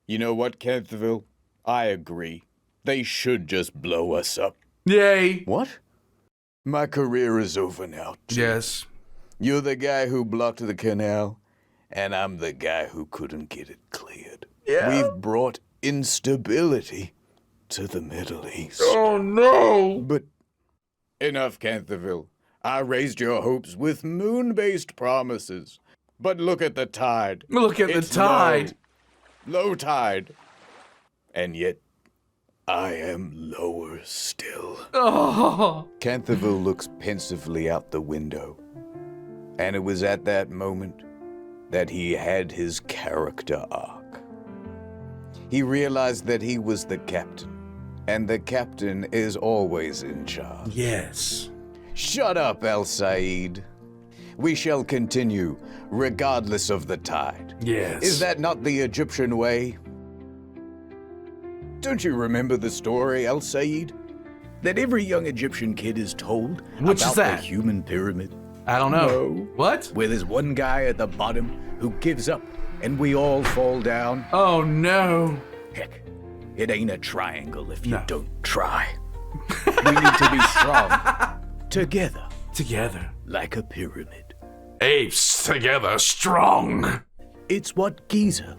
You know what, Canterville? I agree. They should just blow us up. Yay. What? My career is over now, too. Yes. You're the guy who blocked the canal, and I'm the guy who couldn't get it cleared. Yeah. We've brought instability to the Middle East. Oh, no. But enough, Canterville. I raised your hopes with moon-based promises. But look at the tide. Look at the tide. Low tide. And yet, I am lower still. Oh. Canterville looks pensively out the window. And it was at that moment that he had his character arc. He realized that he was the captain, and the captain is always in charge. Yes. Shut up, El Said. We shall continue, regardless of the tide. Yes. Is that not the Egyptian way? Don't you remember the story, El Said? That every young Egyptian kid is told Which about is that? the human pyramid? I don't know. No. What? Where there's one guy at the bottom who gives up, and we all fall down. Oh, no. Heck, it ain't a triangle if you don't try. We need to be strong. Together. Together. Like a pyramid. Apes together strong. It's what Giza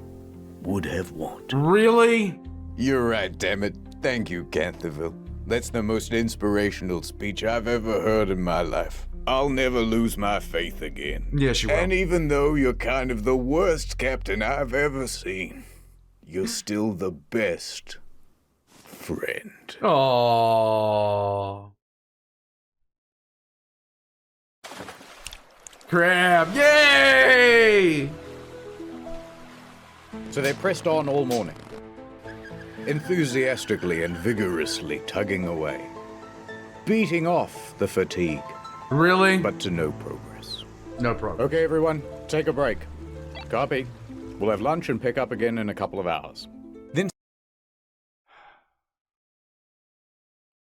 would have wanted. Really? You're right, damn it. Thank you, Canterville. That's the most inspirational speech I've ever heard in my life. I'll never lose my faith again. Yes, you will. And even though you're kind of the worst captain I've ever seen, you're still the best friend. Aww. Crab, yay! So they pressed on all morning, enthusiastically and vigorously tugging away, beating off the fatigue. Really? But to no progress. No progress. Okay, everyone, take a break. Copy. We'll have lunch and pick up again in a couple of hours. Then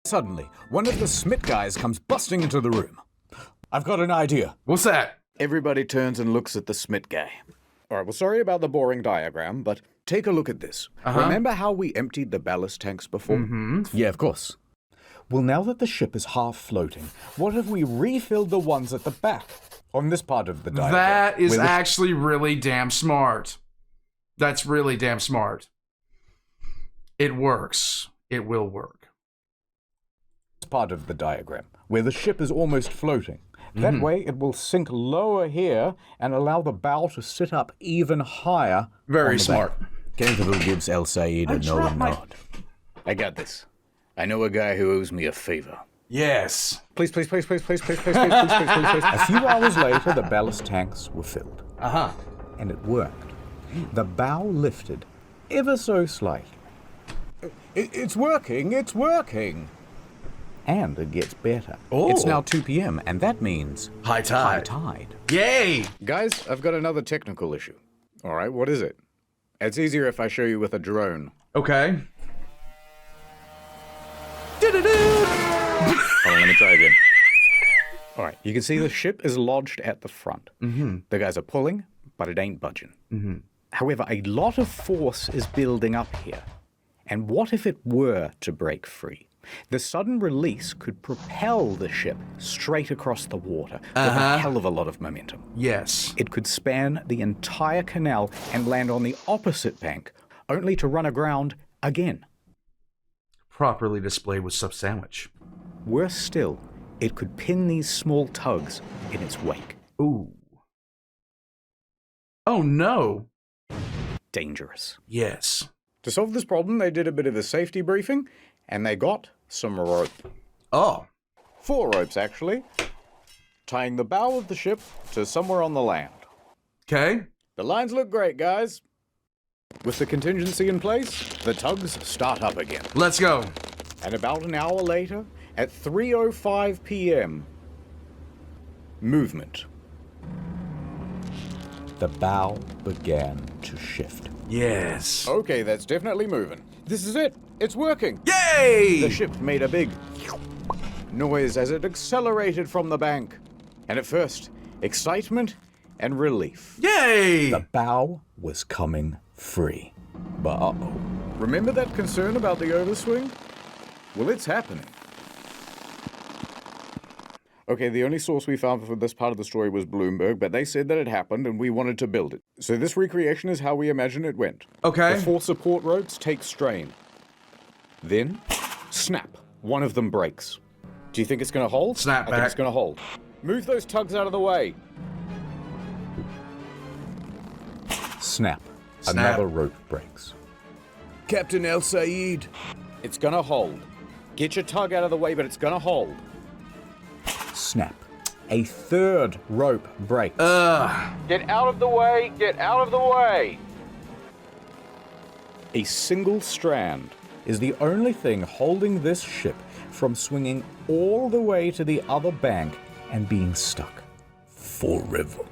suddenly, one of the Smit guys comes busting into the room. I've got an idea. What's that? Everybody turns and looks at the Smit guy. All right, well, sorry about the boring diagram, but take a look at this. Remember how we emptied the ballast tanks before? Mm-hmm. Yeah, of course. Well, now that the ship is half floating, what if we refilled the ones at the back on this part of the diagram? That is actually really damn smart. That's really damn smart. It works. It will work. This part of the diagram, where the ship is almost floating. That way, it will sink lower here and allow the bow to sit up even higher. Very smart. Canterville gives El Said a knowing nod. I got this. I know a guy who owes me a favor. Yes. Please, please, please, please, please, please, please, please, please, please, please, please. A few hours later, the ballast tanks were filled. And it worked. The bow lifted, ever so slightly. It's working, it's working. And it gets better. Oh. It's now 2 p.m., and that means high tide. High tide. Yay! Guys, I've got another technical issue. All right, what is it? It's easier if I show you with a drone. Okay. Hold on, let me try again. All right, you can see the ship is lodged at the front. The guys are pulling, but it ain't budging. However, a lot of force is building up here. And what if it were to break free? The sudden release could propel the ship straight across the water with a hell of a lot of momentum. Yes. It could span the entire canal and land on the opposite bank, only to run aground again. Properly displayed with sub sandwich. Worse still, it could pin these small tugs in its wake. Ooh. Oh no. Dangerous. Yes. To solve this problem, they did a bit of a safety briefing, and they got some rope. Oh. 4 ropes, actually, tying the bow of the ship to somewhere on the land. Okay. The lines look great, guys. With the contingency in place, the tugs start up again. Let's go. And about an hour later, At 3:05 p.m., movement. The bow began to shift. Yes. Okay, that's definitely moving. This is it. It's working. Yay! The ship made a big noise as it accelerated from the bank. And at first, excitement and relief. Yay! The bow was coming free. But uh-oh. Remember that concern about the overswing? Well, it's happening. Okay, the only source we found for this part of the story was Bloomberg, but they said that it happened and we wanted to build it. So this recreation is how we imagine it went. Okay. The 4 support ropes take strain. Then, snap. One of them breaks. Do you think it's going to hold? Snap I back. think it's going to hold. Move those tugs out of the way. Snap. Another rope breaks. Captain El Said. It's going to hold. Get your tug out of the way, but it's going to hold. Snap. A third rope breaks. Get out of the way! Get out of the way! A single strand is the only thing holding this ship from swinging all the way to the other bank and being stuck forever.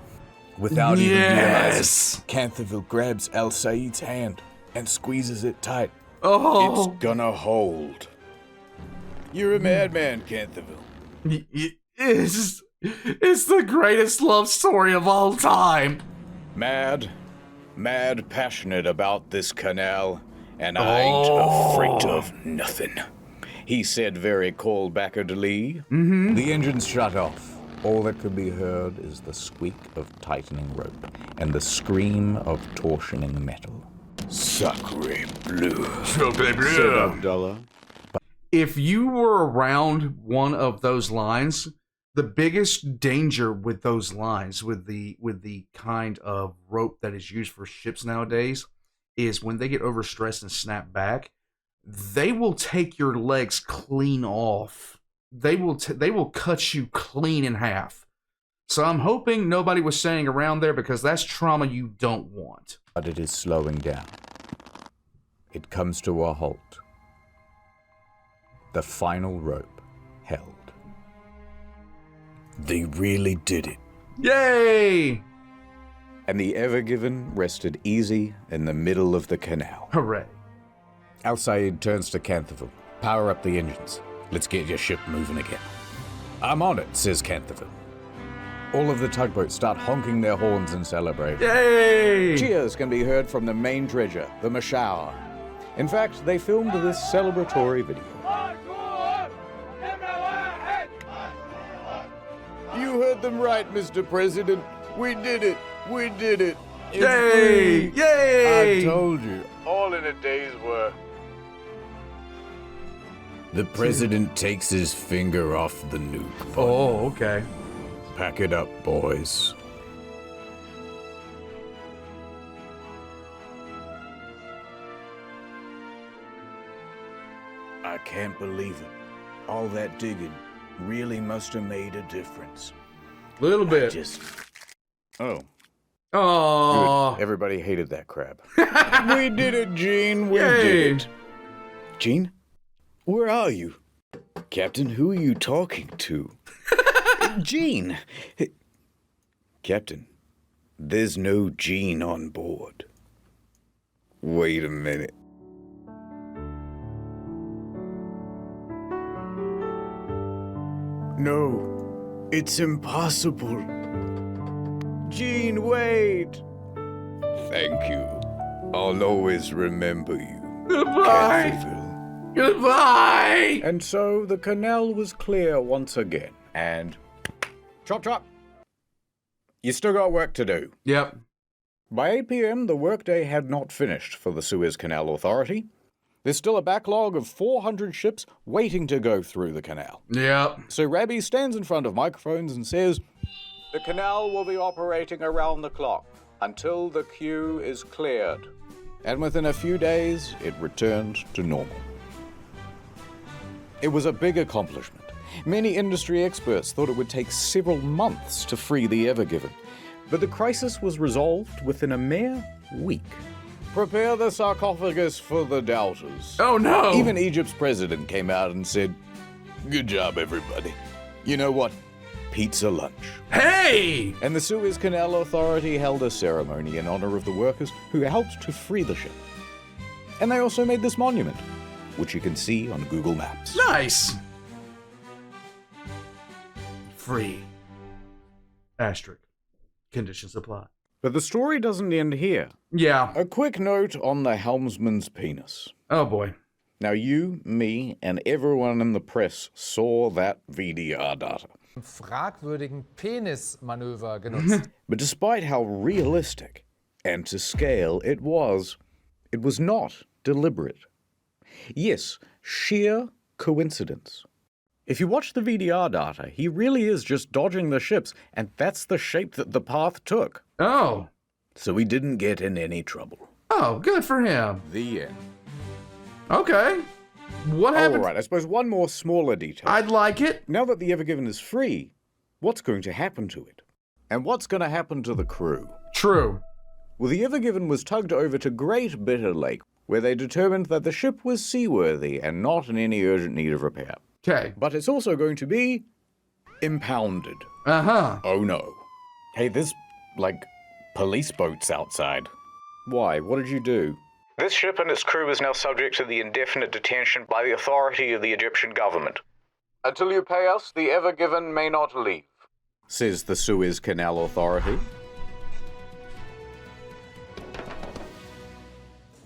Without even realizing, Canterville grabs El Said's hand and squeezes it tight. Oh. It's gonna hold. You're a madman, Canterville. It's the greatest love story of all time. Mad passionate about this canal, and I ain't afraid of nothing. He said very cold-backedly. Mm-hmm. The engines shut off. All that could be heard is the squeak of tightening rope and the scream of torsioning metal. Sacre bleu. Sacre bleu. Said Abdullah. If you were around one of those lines, the biggest danger with those lines, with the kind of rope that is used for ships nowadays, is when they get overstressed and snap back, they will take your legs clean off. They will cut you clean in half. So I'm hoping nobody was staying around there, because that's trauma you don't want. But it is slowing down. It comes to a halt. The final rope held. They really did it. Yay! And the Ever Given rested easy in the middle of the canal. Hooray. Al Said turns to Canterville. Power up the engines. Let's get your ship moving again. I'm on it, says Canterville. All of the tugboats start honking their horns in celebration. Yay! Cheers can be heard from the main dredger, the Mashour. In fact, they filmed this celebratory video. You heard them right, Mr. President. We did it. We did it. It's Yay! free. Yay! I told you. All in a day's work. The president takes his finger off the nuke button. Oh, okay. Pack it up, boys. I can't believe it. All that digging really must have made a difference. A little bit. Oh. Oh. Good. Everybody hated that crab. We did it, Gene. We did it. Gene? Where are you? Captain, who are you talking to? Gene. Captain, there's no Gene on board. Wait a minute. No, it's impossible. Gene, wait. Thank you. I'll always remember you. Goodbye. Canterville. Goodbye. And so the canal was clear once again, and chop chop. You still got work to do. Yep. By 8 p.m., the workday had not finished for the Suez Canal Authority. There's still a backlog of 400 ships waiting to go through the canal. Yep. So Rabbi stands in front of microphones and says, "The canal will be operating around the clock until the queue is cleared." And within a few days, it returned to normal. It was a big accomplishment. Many industry experts thought it would take several months to free the Ever Given, but the crisis was resolved within a mere week. Prepare the sarcophagus for the doubters. Oh no! Even Egypt's president came out and said, Good job, everybody. You know what? Pizza lunch. Hey! And the Suez Canal Authority held a ceremony in honor of the workers who helped to free the ship. And they also made this monument, which you can see on Google Maps. Nice! Free. Asterisk. Conditions apply. But the story doesn't end here. Yeah. A quick note on the helmsman's penis. Oh boy. Now you, me, and everyone in the press saw that VDR data. Fragwürdigen Penismanöver genutzt. But despite how realistic and to scale it was not deliberate. Yes, sheer coincidence. If you watch the VDR data, he really is just dodging the ships, and that's the shape that the path took. Oh. So he didn't get in any trouble. Oh, good for him. The end. Okay. What happened? All right, I suppose one more smaller detail. I'd like it. Now that the Ever Given is free, what's going to happen to it? And what's going to happen to the crew? True. Well, the Ever Given was tugged over to Great Bitter Lake, where they determined that the ship was seaworthy and not in any urgent need of repair. Okay. But it's also going to be impounded. Uh-huh. Oh no. Hey, there's, police boats outside. Why? What did you do? This ship and its crew is now subject to the indefinite detention by the authority of the Egyptian government. Until you pay us, the Ever Given may not leave, says the Suez Canal Authority.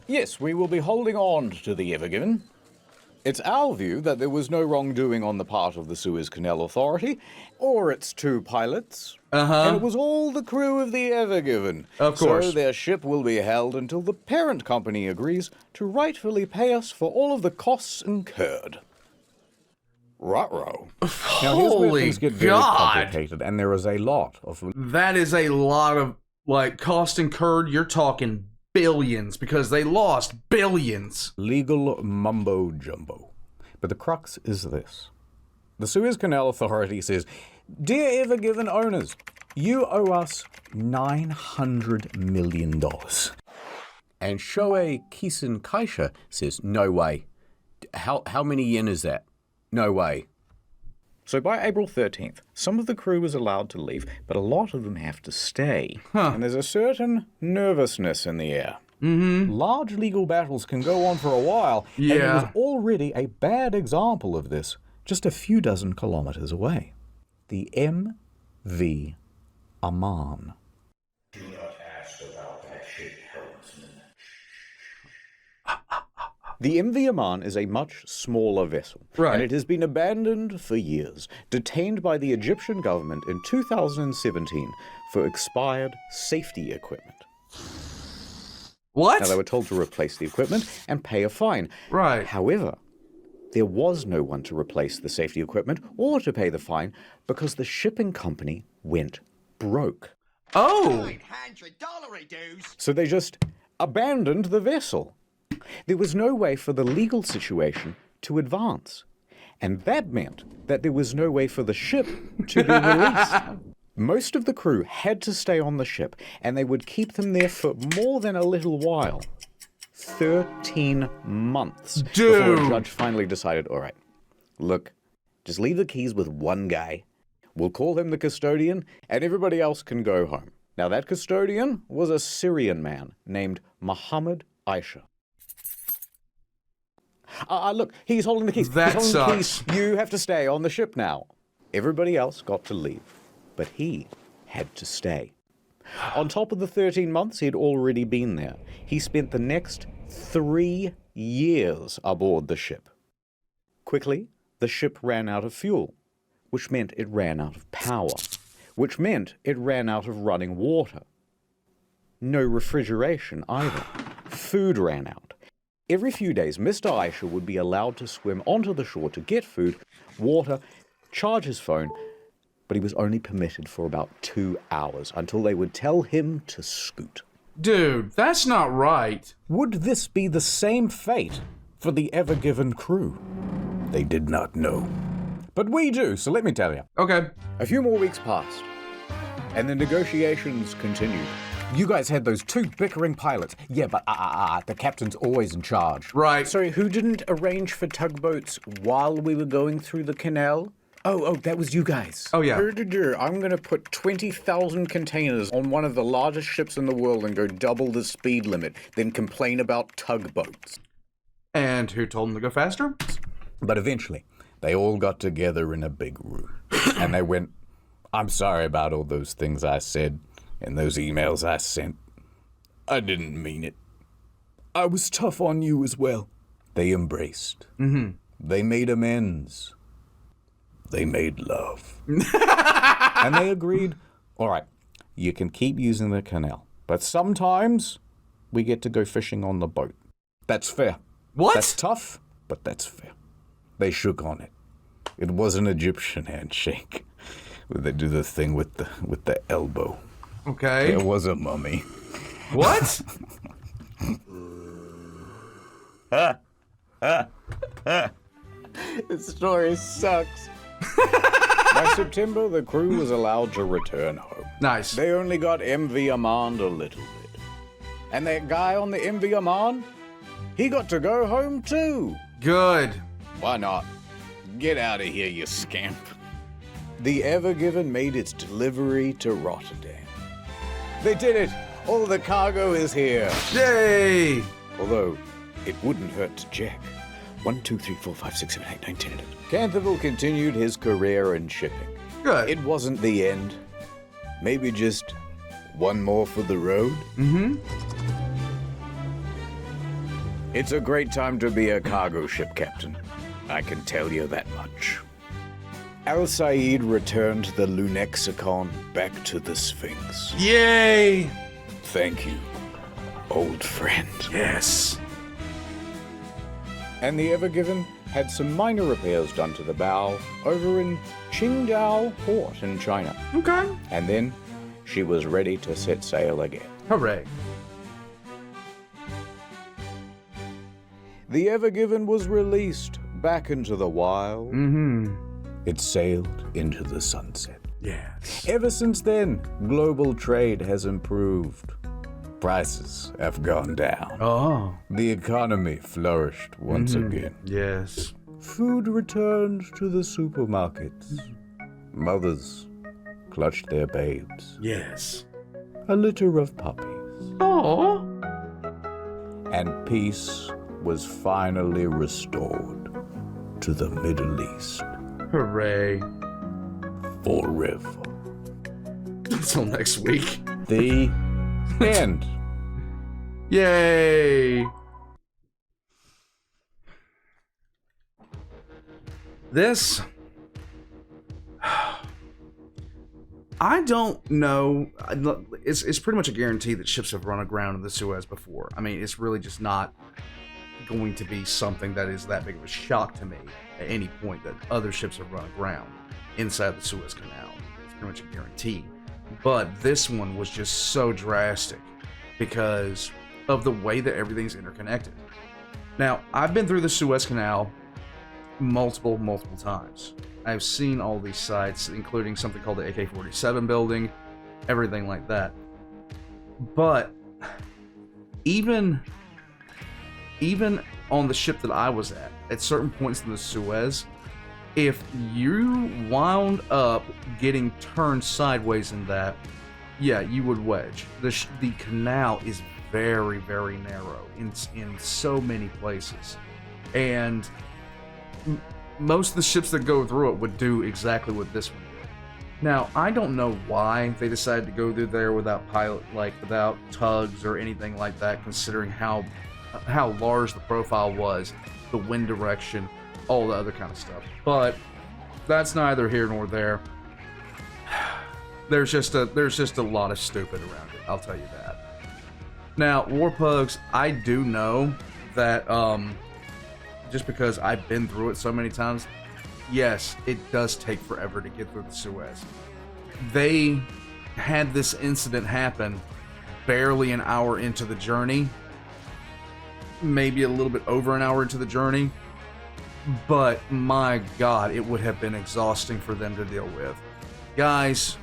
Yes, we will be holding on to the Ever Given. It's our view that there was no wrongdoing on the part of the Suez Canal Authority, or its two pilots. And it was all the crew of the Ever Given. Of course. So their ship will be held until the parent company agrees to rightfully pay us for all of the costs incurred. Ruh-roh. Now here's where things get very complicated, and there is a lot of... That is a lot of, cost incurred. You're talking billions, because they lost billions. Legal mumbo-jumbo. But the crux is this. The Suez Canal Authority says, "Dear Ever Given owners, you owe us $900 million. And Shoei Kisen Kaisha says, no way. How many yen is that? No way. So by April 13th, some of the crew was allowed to leave, but a lot of them have to stay. And there's a certain nervousness in the air. Large legal battles can go on for a while, and it was already a bad example of this just a few dozen kilometers away. The MV Aman. Do not ask about that ship, helmsman. The MV Aman is a much smaller vessel, and it has been abandoned for years, detained by the Egyptian government in 2017 for expired safety equipment. What? Now, they were told to replace the equipment and pay a fine. Right. However, there was no one to replace the safety equipment or to pay the fine because the shipping company went broke. Oh! So they just abandoned the vessel. There was no way for the legal situation to advance. And that meant that there was no way for the ship to be released. Most of the crew had to stay on the ship, and they would keep them there for more than a little while. 13 months. Before a judge finally decided, all right, look, just leave the keys with one guy. We'll call him the custodian, and everybody else can go home. Now, that custodian was a Syrian man named Muhammad Aisha. Look, he's holding the keys. That he's holding sucks. The keys. You have to stay on the ship now. Everybody else got to leave, but he had to stay. On top of the 13 months he'd already been there, he spent the next 3 years aboard the ship. Quickly, the ship ran out of fuel, which meant it ran out of power, which meant it ran out of running water. No refrigeration either. Food ran out. Every few days, Mr. Aisha would be allowed to swim onto the shore to get food, water, charge his phone, but he was only permitted for about 2 hours until they would tell him to scoot. Dude, that's not right. Would this be the same fate for the Ever Given crew? They did not know. But we do, so let me tell you. Okay. A few more weeks passed, and the negotiations continued. You guys had those two bickering pilots. Yeah, but the captain's always in charge. Right. Sorry, who didn't arrange for tugboats while we were going through the canal? Oh, that was you guys. Oh, yeah. I'm going to put 20,000 containers on one of the largest ships in the world and go double the speed limit, then complain about tugboats. And who told them to go faster? But eventually, they all got together in a big room. And they went, I'm sorry about all those things I said and those emails I sent. I didn't mean it. I was tough on you as well. They embraced. Mm-hmm. They made amends. They made love. And they agreed, all right, you can keep using the canal, but sometimes we get to go fishing on the boat. That's fair. What? That's tough, but that's fair. They shook on it. It was an Egyptian handshake. Where they do the thing with the elbow. Okay. It was a mummy. What? This story sucks. By September, the crew was allowed to return home. Nice. They only got MV Amand a little bit. And that guy on the MV Amand, he got to go home too. Good. Why not? Get out of here, you scamp. The Ever Given made its delivery to Rotterdam. They did it! All the cargo is here. Yay! Although, it wouldn't hurt to check. 1, 2, 3, 4, 5, 6, 7, 8, 9, 10, 11. Canterville continued his career in shipping. Good. It wasn't the end. Maybe just one more for the road. Mm-hmm. It's a great time to be a cargo ship captain. I can tell you that much. Al Said returned the Lunexicon back to the Sphinx. Yay! Thank you, old friend. Yes. And the Ever Given had some minor repairs done to the bow over in Qingdao Port in China. Okay. And then she was ready to set sail again. Hooray. The Ever Given was released back into the wild. Mm-hmm. It sailed into the sunset. Yes. Ever since then, global trade has improved. Prices have gone down. Oh. The economy flourished once again. Yes. Food returned to the supermarkets. Mothers clutched their babes. Yes. A litter of puppies. Oh. And peace was finally restored to the Middle East. Hooray. Forever. Until next week. The end. Yay! This... I don't know. It's pretty much a guarantee that ships have run aground in the Suez before. I mean, it's really just not going to be something that is that big of a shock to me at any point that other ships have run aground inside the Suez Canal. It's pretty much a guarantee. But this one was just so drastic because of the way that everything's interconnected. Now, I've been through the Suez Canal multiple times. I've seen all these sites, including something called the AK-47 building, everything like that. But even on the ship that I was at certain points in the Suez, if you wound up getting turned sideways in that, yeah, you would wedge. The canal is very, very narrow in so many places. And most of the ships that go through it would do exactly what this one did. Now, I don't know why they decided to go through there without without tugs or anything like that, considering how large the profile was, the wind direction, all the other kind of stuff. But that's neither here nor there. There's just a lot of stupid around it, I'll tell you that. Now, Warpugs, I do know that just because I've been through it so many times, yes, it does take forever to get through the Suez. They had this incident happen barely an hour into the journey, maybe a little bit over an hour into the journey, but my God, it would have been exhausting for them to deal with. Guys,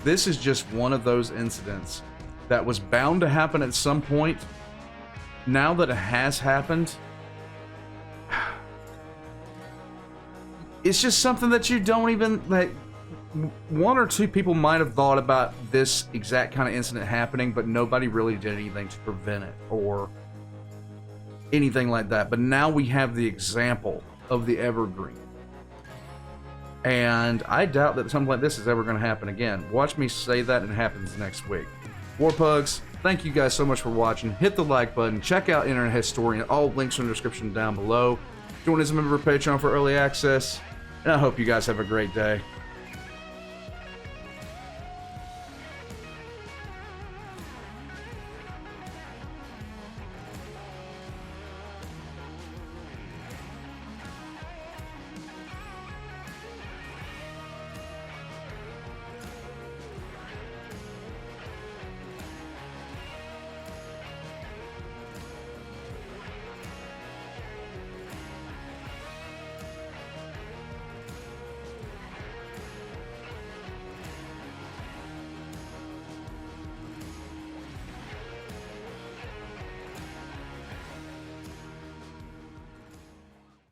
this is just one of those incidents that was bound to happen at some point. Now that it has happened, it's just something that you don't even, like, one or two people might have thought about this exact kind of incident happening, but nobody really did anything to prevent it or anything like that. But now we have the example of the Evergreen. And I doubt that something like this is ever going to happen again. Watch me say that and it happens next week. Warpugs, thank you guys so much for watching. Hit the like button. Check out Internet Historian. All links in the description down below. Join as a member of Patreon for early access. And I hope you guys have a great day.